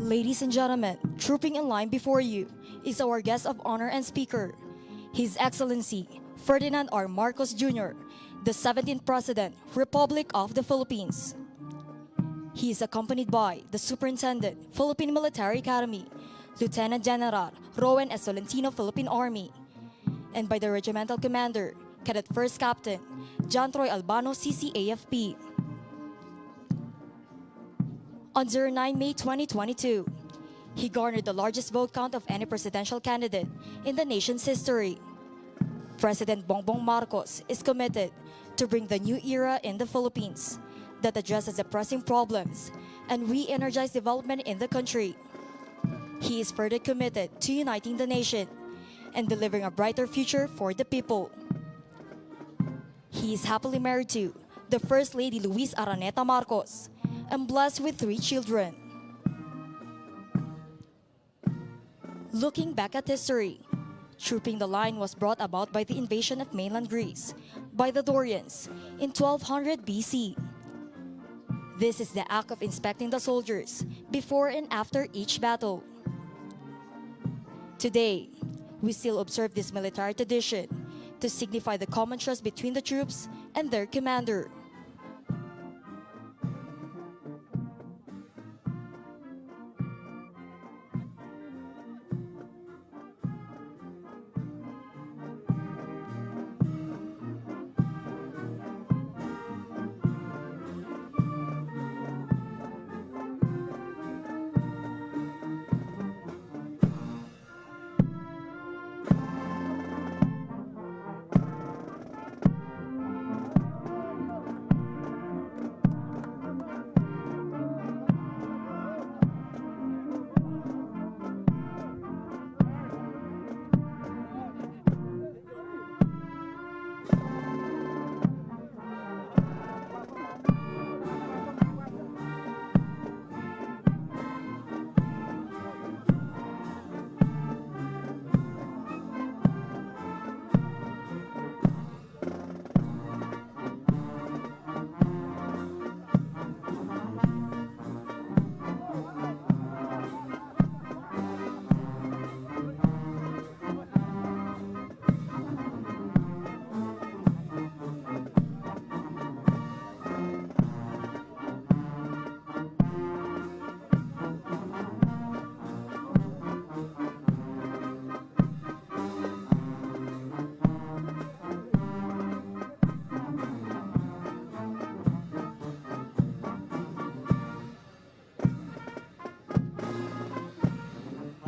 Ladies and gentlemen, trooping in line before you is our guest of honor and speaker, His Excellency Ferdinand R. Marcos Jr., the 17th President, Republic of the Philippines. He is accompanied by the Superintendent, Philippine Military Academy, Lieutenant General Rowan S. Tolentino, Philippine Army, and by the Regimental Commander, Cadet First Captain John Troy Albano, CCAFP. On 09 May 2022, he garnered the largest vote count of any presidential candidate in the nation's history. President Bongbong Marcos is committed to bring the new era in the Philippines that addresses the pressing problems and re-energize development in the country. He is further committed to uniting the nation and delivering a brighter future for the people. He is happily married to the First Lady Luis Araneta Marcos and blessed with 3 children. Looking back at history, trooping the line was brought about by the invasion of mainland Greece by the Dorians in 1200 BC. This is the act of inspecting the soldiers before and after each battle. Today, we still observe this military tradition to signify the common trust between the troops and their commander.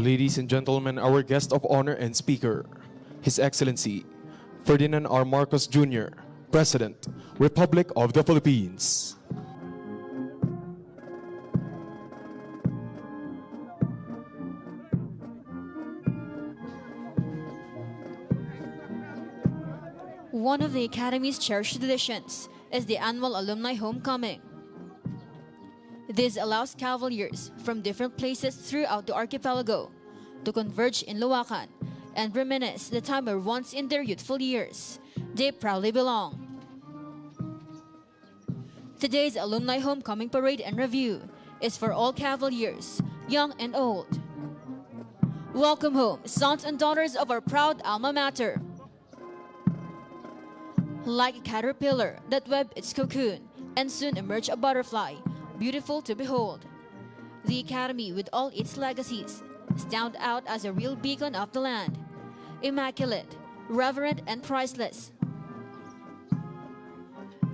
Ladies and gentlemen, our guest of honor and speaker, His Excellency Ferdinand R. Marcos Jr., President, Republic of the Philippines. One of the Academy's cherished traditions is the annual Alumni Homecoming. This allows Cavaliers from different places throughout the archipelago to converge in Luacan and reminisce the time where once in their youthful years, they proudly belong. Today's Alumni Homecoming Parade and Review is for all Cavaliers, young and old. Welcome home, sons and daughters of our proud alma mater. Like a caterpillar that webbed its cocoon and soon emerged a butterfly, beautiful to behold, the Academy, with all its legacies, stand out as a real beacon of the land, immaculate, reverent, and priceless.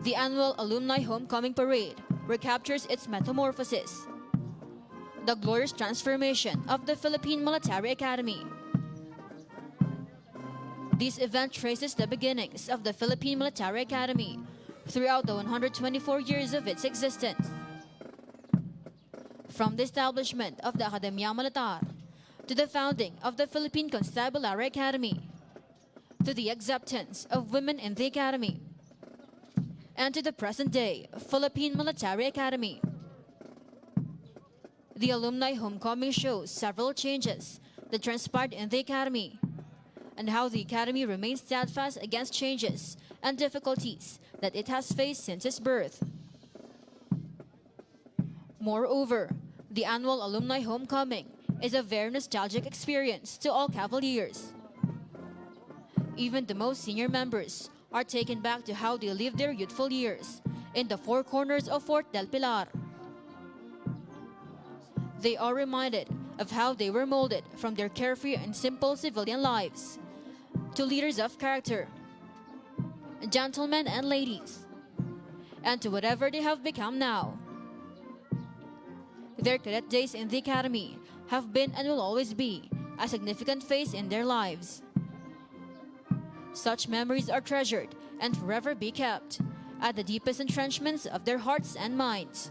The annual Alumni Homecoming Parade recaptures its metamorphosis, the glorious transformation of the Philippine Military Academy. This event traces the beginnings of the Philippine Military Academy throughout the 124 years of its existence. From the establishment of the Academia Militar, to the founding of the Philippine Constabulary Academy, to the acceptance of women in the Academy, and to the present-day Philippine Military Academy. The Alumni Homecoming shows several changes that transpired in the Academy, and how the Academy remains steadfast against changes and difficulties that it has faced since its birth. Moreover, the annual Alumni Homecoming is a very nostalgic experience to all Cavaliers. Even the most senior members are taken back to how they lived their youthful years in the four corners of Fort del Pilar. They are reminded of how they were molded from their carefree and simple civilian lives to leaders of character, gentlemen and ladies, and to whatever they have become now. Their cadet days in the Academy have been and will always be a significant phase in their lives. Such memories are treasured and forever be kept at the deepest entrenchments of their hearts and minds.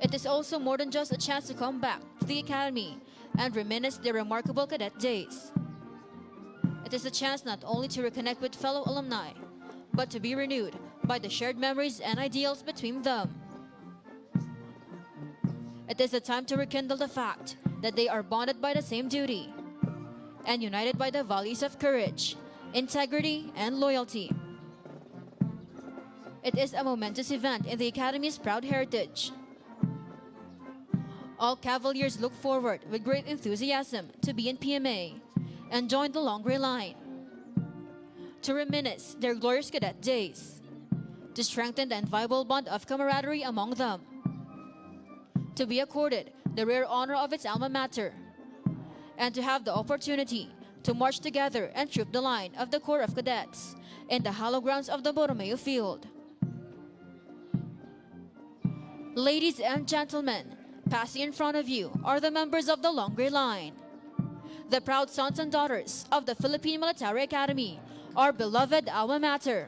It is also more than just a chance to come back to the Academy and reminisce their remarkable cadet days. It is a chance not only to reconnect with fellow alumni, but to be renewed by the shared memories and ideals between them. It is a time to rekindle the fact that they are bonded by the same duty and united by the values of courage, integrity, and loyalty. It is a momentous event in the Academy's proud heritage. All Cavaliers look forward with great enthusiasm to be in PMA and join the Long Gray Line, to reminisce their glorious cadet days, to strengthen the inviolable bond of camaraderie among them, to be accorded the rare honor of its alma mater, and to have the opportunity to march together and troop the line of the Corps of Cadets in the hallowed grounds of the Borromeo Field. Ladies and gentlemen, passing in front of you are the members of the Long Gray Line, the proud sons and daughters of the Philippine Military Academy, our beloved alma mater.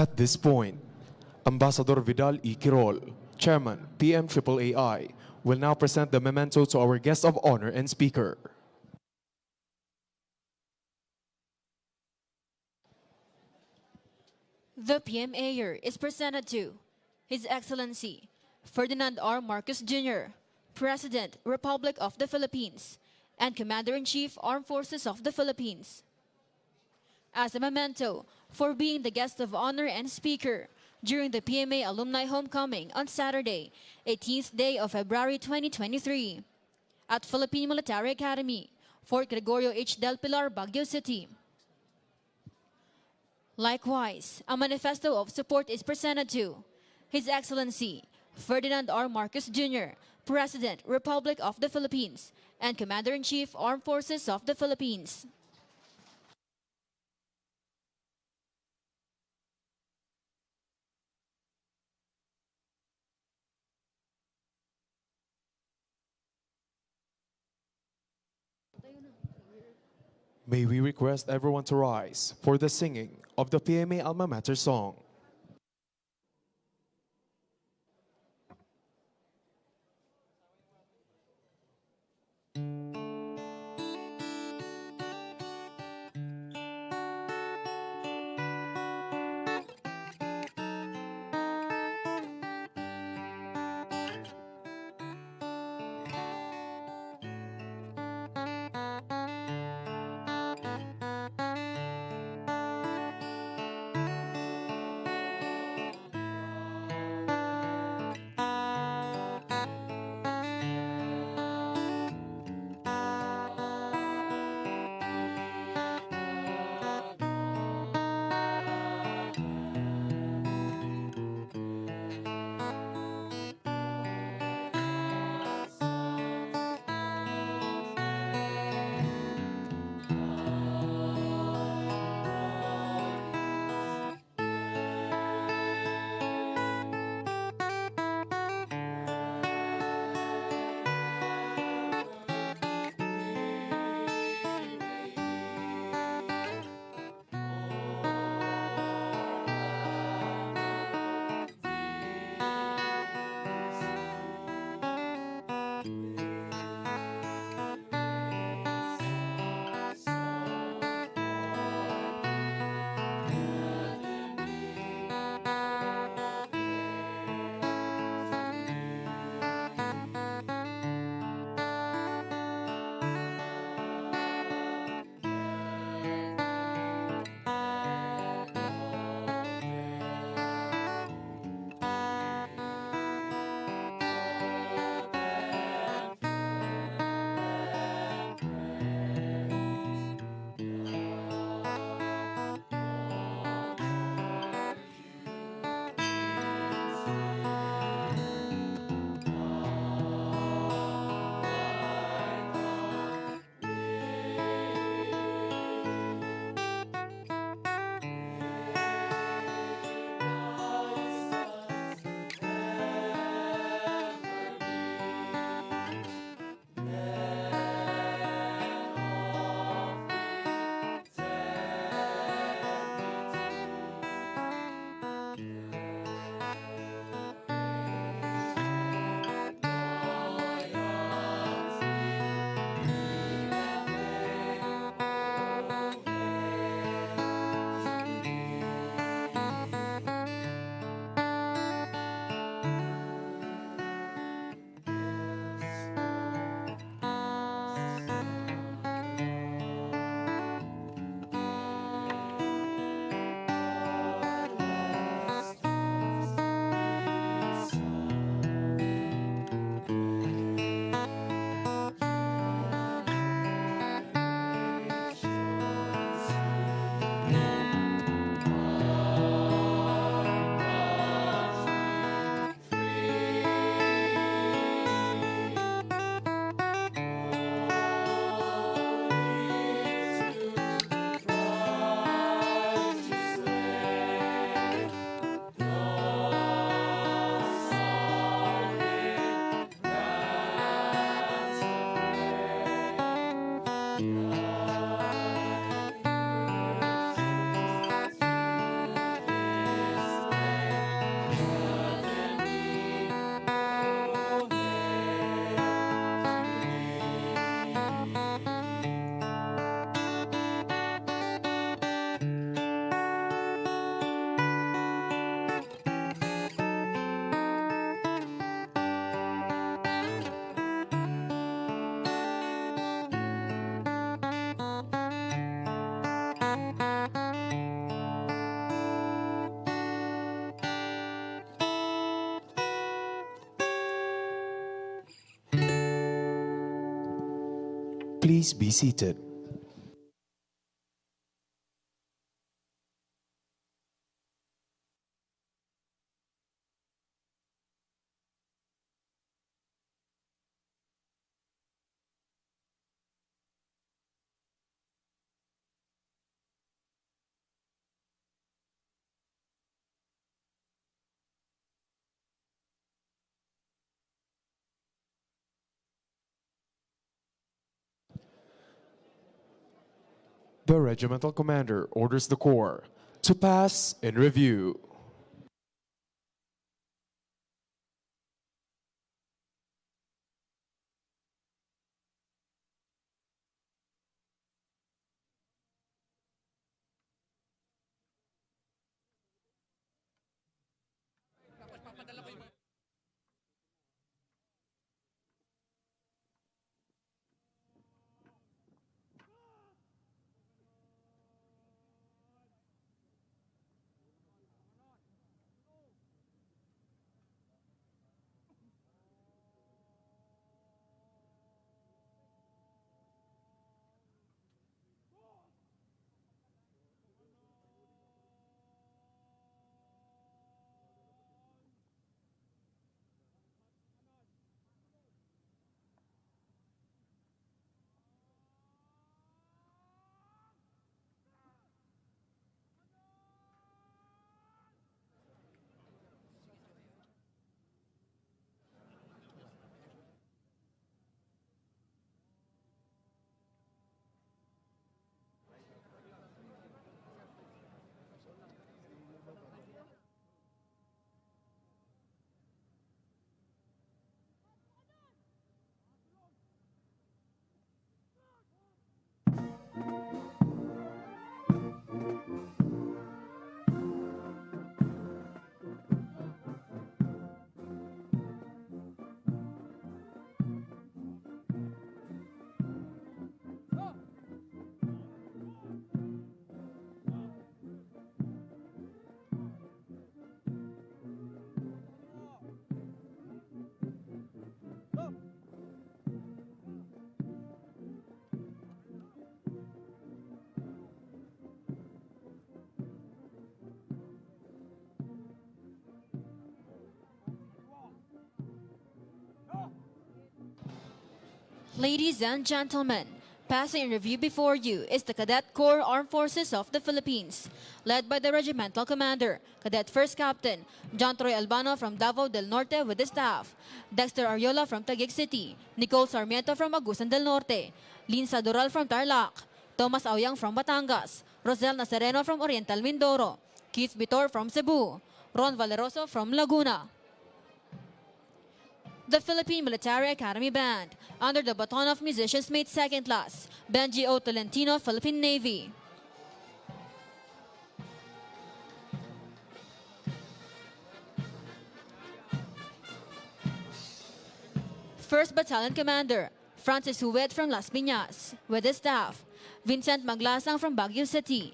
At this point, Ambassador Vidal E. Quirol, Chairman, PMAAI, will now present the memento to our guest of honor and speaker. The PMAer is presented to His Excellency Ferdinand R. Marcos Jr., President, Republic of the Philippines, and Commander-in-Chief, Armed Forces of the Philippines. As a memento for being the guest of honor and speaker during the PMA Alumni Homecoming on Saturday, 18th day of February 2023 at Philippine Military Academy, Fort Gregorio H. del Pilar, Baguio City. Likewise, a manifesto of support is presented to His Excellency Ferdinand R. Marcos Jr., President, Republic of the Philippines, and Commander-in-Chief, Armed Forces of the Philippines. May we request everyone to rise for the singing of the PMA Alma Mater song. Please be seated. The regimental commander orders the corps to pass in review. Ladies and gentlemen, passing in review before you is the Cadet Corps Armed Forces of the Philippines, led by the Regimental Commander, Cadet First Captain John Troy Albano from Davao del Norte with his staff, Dexter Ariola from Taguig City, Nicole Sarmiento from Agusan del Norte, Linsa Doral from Tarlac, Thomas Auyang from Batangas, Rosel Nazareno from Oriental Mindoro, Keith Vitor from Cebu, Ron Valeroso from Laguna. The Philippine Military Academy Band, under the baton of Musicians Mate Second Class, Benji O. Tolentino, Philippine Navy. First Battalion Commander, Francis Huwet from Las Piñas, with his staff, Vincent Maglasang from Baguio City,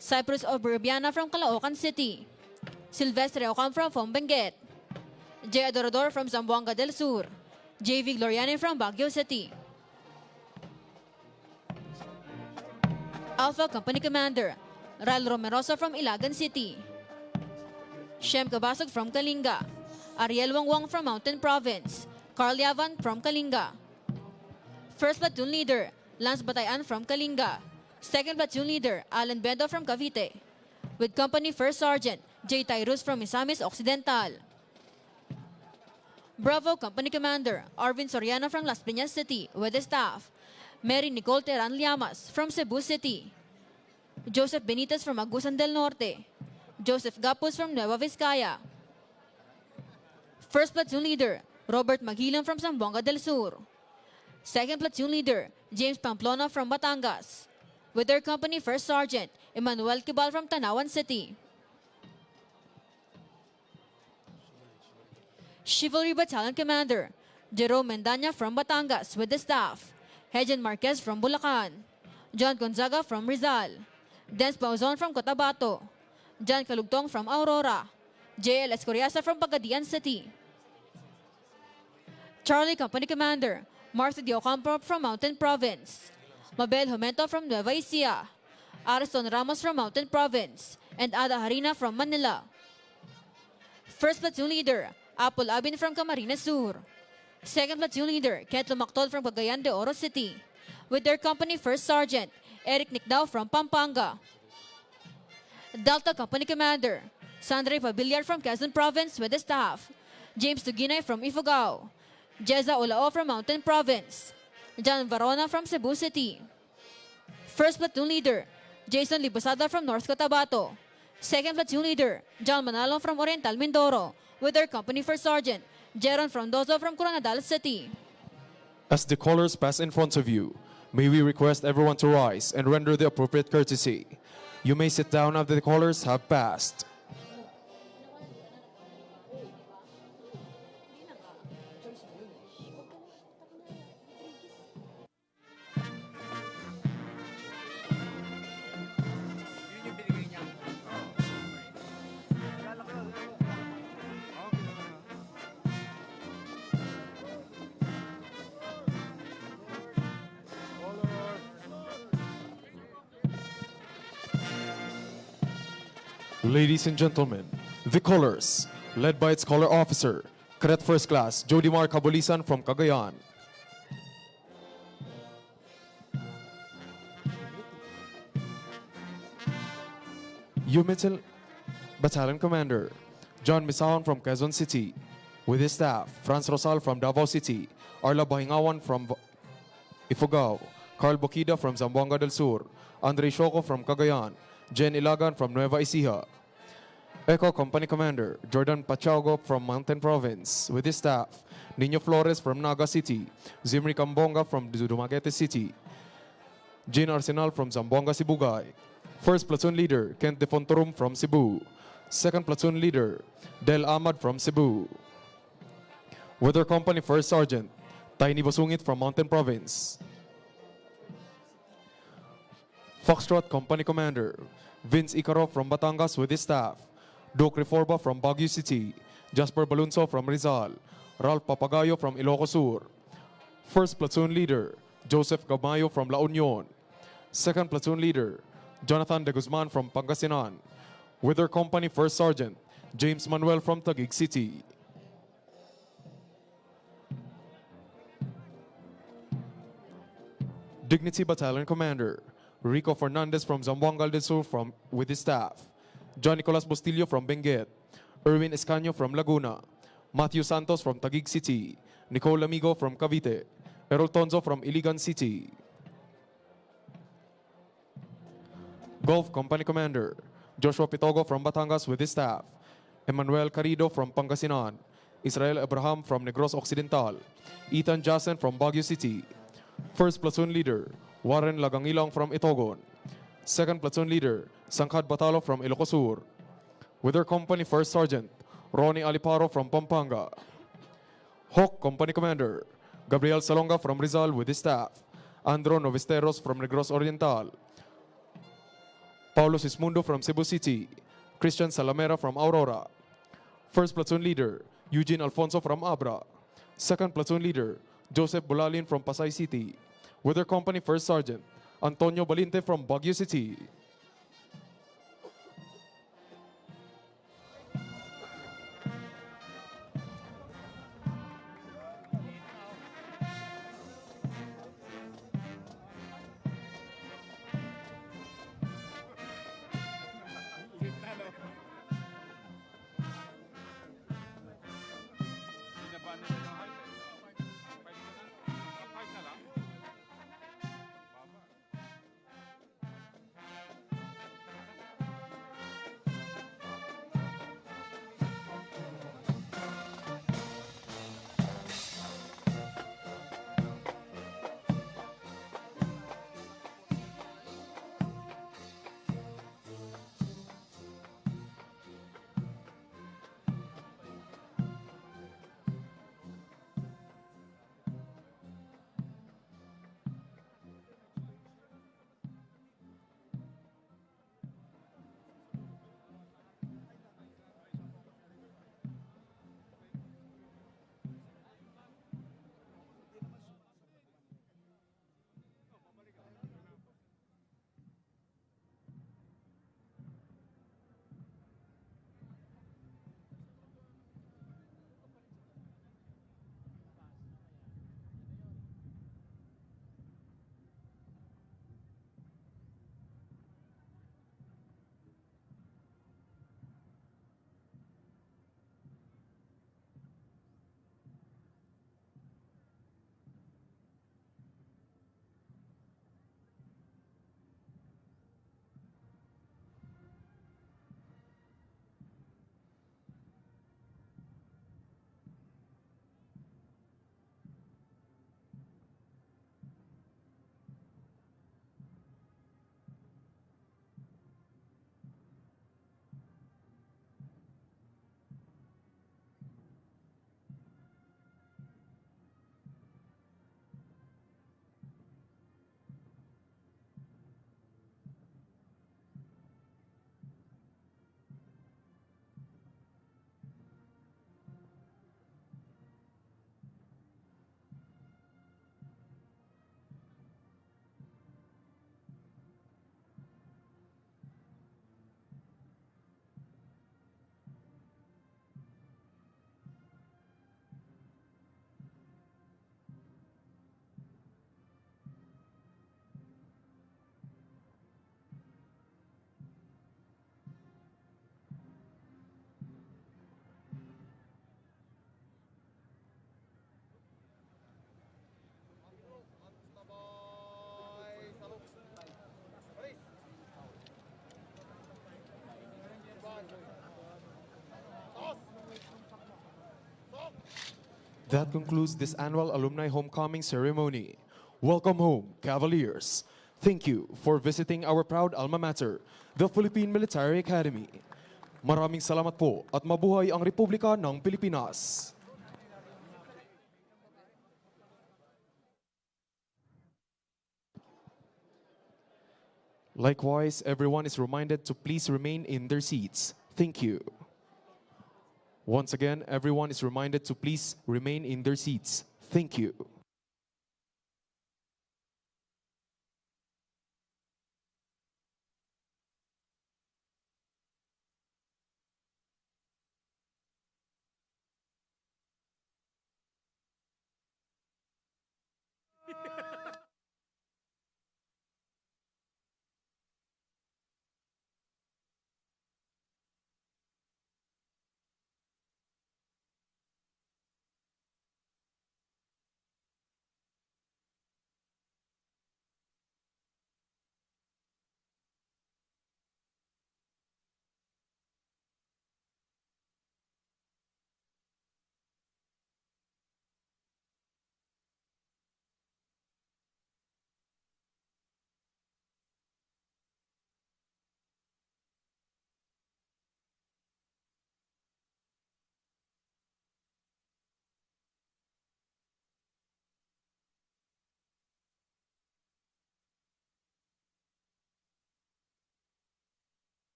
Cyprus Oberbiana from Caloocan City, Silvestre Ocam from Fombenguet, J. Adorador from Zamboanga del Sur, J.V. Gloriani from Baguio City. Alpha Company Commander, Ral Romerosa from Ilagan City, Shem Kabasog from Kalinga, Ariel Wangwang from Mountain Province, Carl Yavan from Kalinga. First Platoon Leader, Lance Batayan from Kalinga. Second Platoon Leader, Alan Bendo from Cavite. With Company First Sergeant, J. Tyrus from Misamis Occidental. Bravo Company Commander, Arvin Soriano from Las Piñas City with his staff, Mary Nicole Teran Llamas from Cebu City, Joseph Benitez from Agusan del Norte, Joseph Gapus from Nueva Vizcaya. First Platoon Leader, Robert Maguilan from Zamboanga del Sur. Second Platoon Leader, James Pamplona from Batangas. With their Company First Sergeant, Emmanuel Kibal from Tanawan City. Chivalry Battalion Commander, Jerome Mendanya from Batangas with the staff, Hejan Marquez from Bulacan, John Gonzaga from Rizal, Dens Pauzon from Cotabato, John Kalugtong from Aurora, J.L. Escoriasa from Pagadian City. Charlie Company Commander, Martha de Ocampo from Mountain Province, Mabel Jumento from Nueva Ecija, Ariston Ramos from Mountain Province, and Ada Harina from Manila. First Platoon Leader, Apple Abin from Camarines Sur. Second Platoon Leader, Kent Lumactod from Cagayan de Oro City, with their company First Sergeant, Eric Nicdao from Pampanga. Delta Company Commander, Sandre Pabiliar from Quezon Province with the staff, James Tuginay from Ifugao, Jeza Olao from Mountain Province, John Varona from Cebu City. First Platoon Leader, Jason Libosada from North Cotabato. Second Platoon Leader, John Manalo from Oriental Mindoro, with their company First Sergeant, Jeron Frondozo from Coronadal City. As the colors pass in front of you, may we request everyone to rise and render the appropriate courtesy. You may sit down after the colors have passed. Ladies and gentlemen, the colors, led by its color officer, Cadet First Class Jodimar Cabulisan from Cagayan. Umitil Battalion Commander, John Misaon from Quezon City, with his staff, Franz Rosal from Davao City, Arla Bahingawan from Ifugao, Carl Bokida from Zamboanga del Sur, Andre Shoko from Cagayan, Jen Ilagan from Nueva Ecija. Eco Company Commander, Jordan Pachago from Mountain Province, with his staff, Nino Flores from Naga City, Zimri Cambonga from Dumaguete City, Jean Arsenal from Zamboanga, Sibugay. First Platoon Leader, Kent De Fontorum from Cebu. Second Platoon Leader, Del Ahmad from Cebu. With their company First Sergeant, Tiny Basungit from Mountain Province. Foxtrot Company Commander, Vince Icaro from Batangas with his staff, Duke Reforba from Baguio City, Jasper Balunso from Rizal, Ralph Papagayo from Ilocos Sur. First Platoon Leader, Joseph Gamayo from La Union. Second Platoon Leader, Jonathan De Guzman from Pangasinan. With their company First Sergeant, James Manuel from Taguig City. Dignity Battalion Commander, Rico Fernandez from Zamboanga del Sur with his staff, John Nicolas Bustillo from Benguet, Erwin Escaño from Laguna, Matthew Santos from Taguig City, Nicole Amigo from Cavite, Errol Tonzo from Iligan City. Gulf Company Commander, Joshua Pitogo from Batangas with his staff, Emmanuel Carido from Pangasinan, Israel Abraham from Negros Occidental, Ethan Jassen from Baguio City. First Platoon Leader, Warren Lagangilong from Itogon. Second Platoon Leader, Sangkad Batalo from Ilocos Sur. With their company First Sergeant, Ronnie Aliparo from Pampanga. Hawk Company Commander, Gabriel Salonga from Rizal with his staff, Andro Novesteros from Negros Oriental, Paulo Sismundo from Cebu City, Christian Salamera from Aurora. First Platoon Leader, Eugene Alfonso from Abra. Second Platoon Leader, Joseph Bulalin from Pasay City. With their company First Sergeant, Antonio Balinte from Baguio City. That concludes this annual alumni homecoming ceremony. Welcome home, Cavaliers. Thank you for visiting our proud alma mater, the Philippine Military Academy. Maraming salamat po at mabuhay ang Republika ng Pilipinas. Likewise, everyone is reminded to please remain in their seats. Thank you. Once again, everyone is reminded to please remain in their seats. Thank you.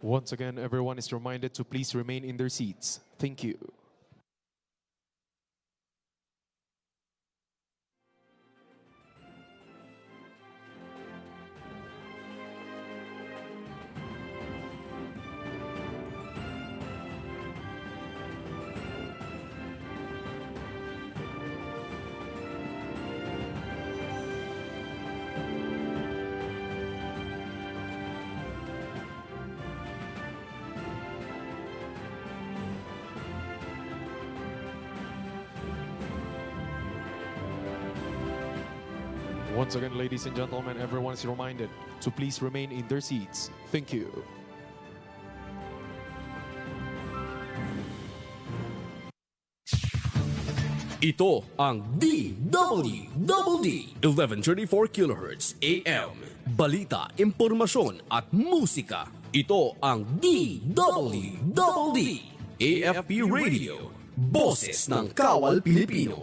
Once again, everyone is reminded to please remain in their seats. Thank you. Once again, ladies and gentlemen, everyone is reminded to please remain in their seats. Thank you. Ito ang DWDD 1134 kHz AM. Balita, impormasyon at musika. Ito ang DWDD AFP Radio. Boses ng Kawal Pilipino.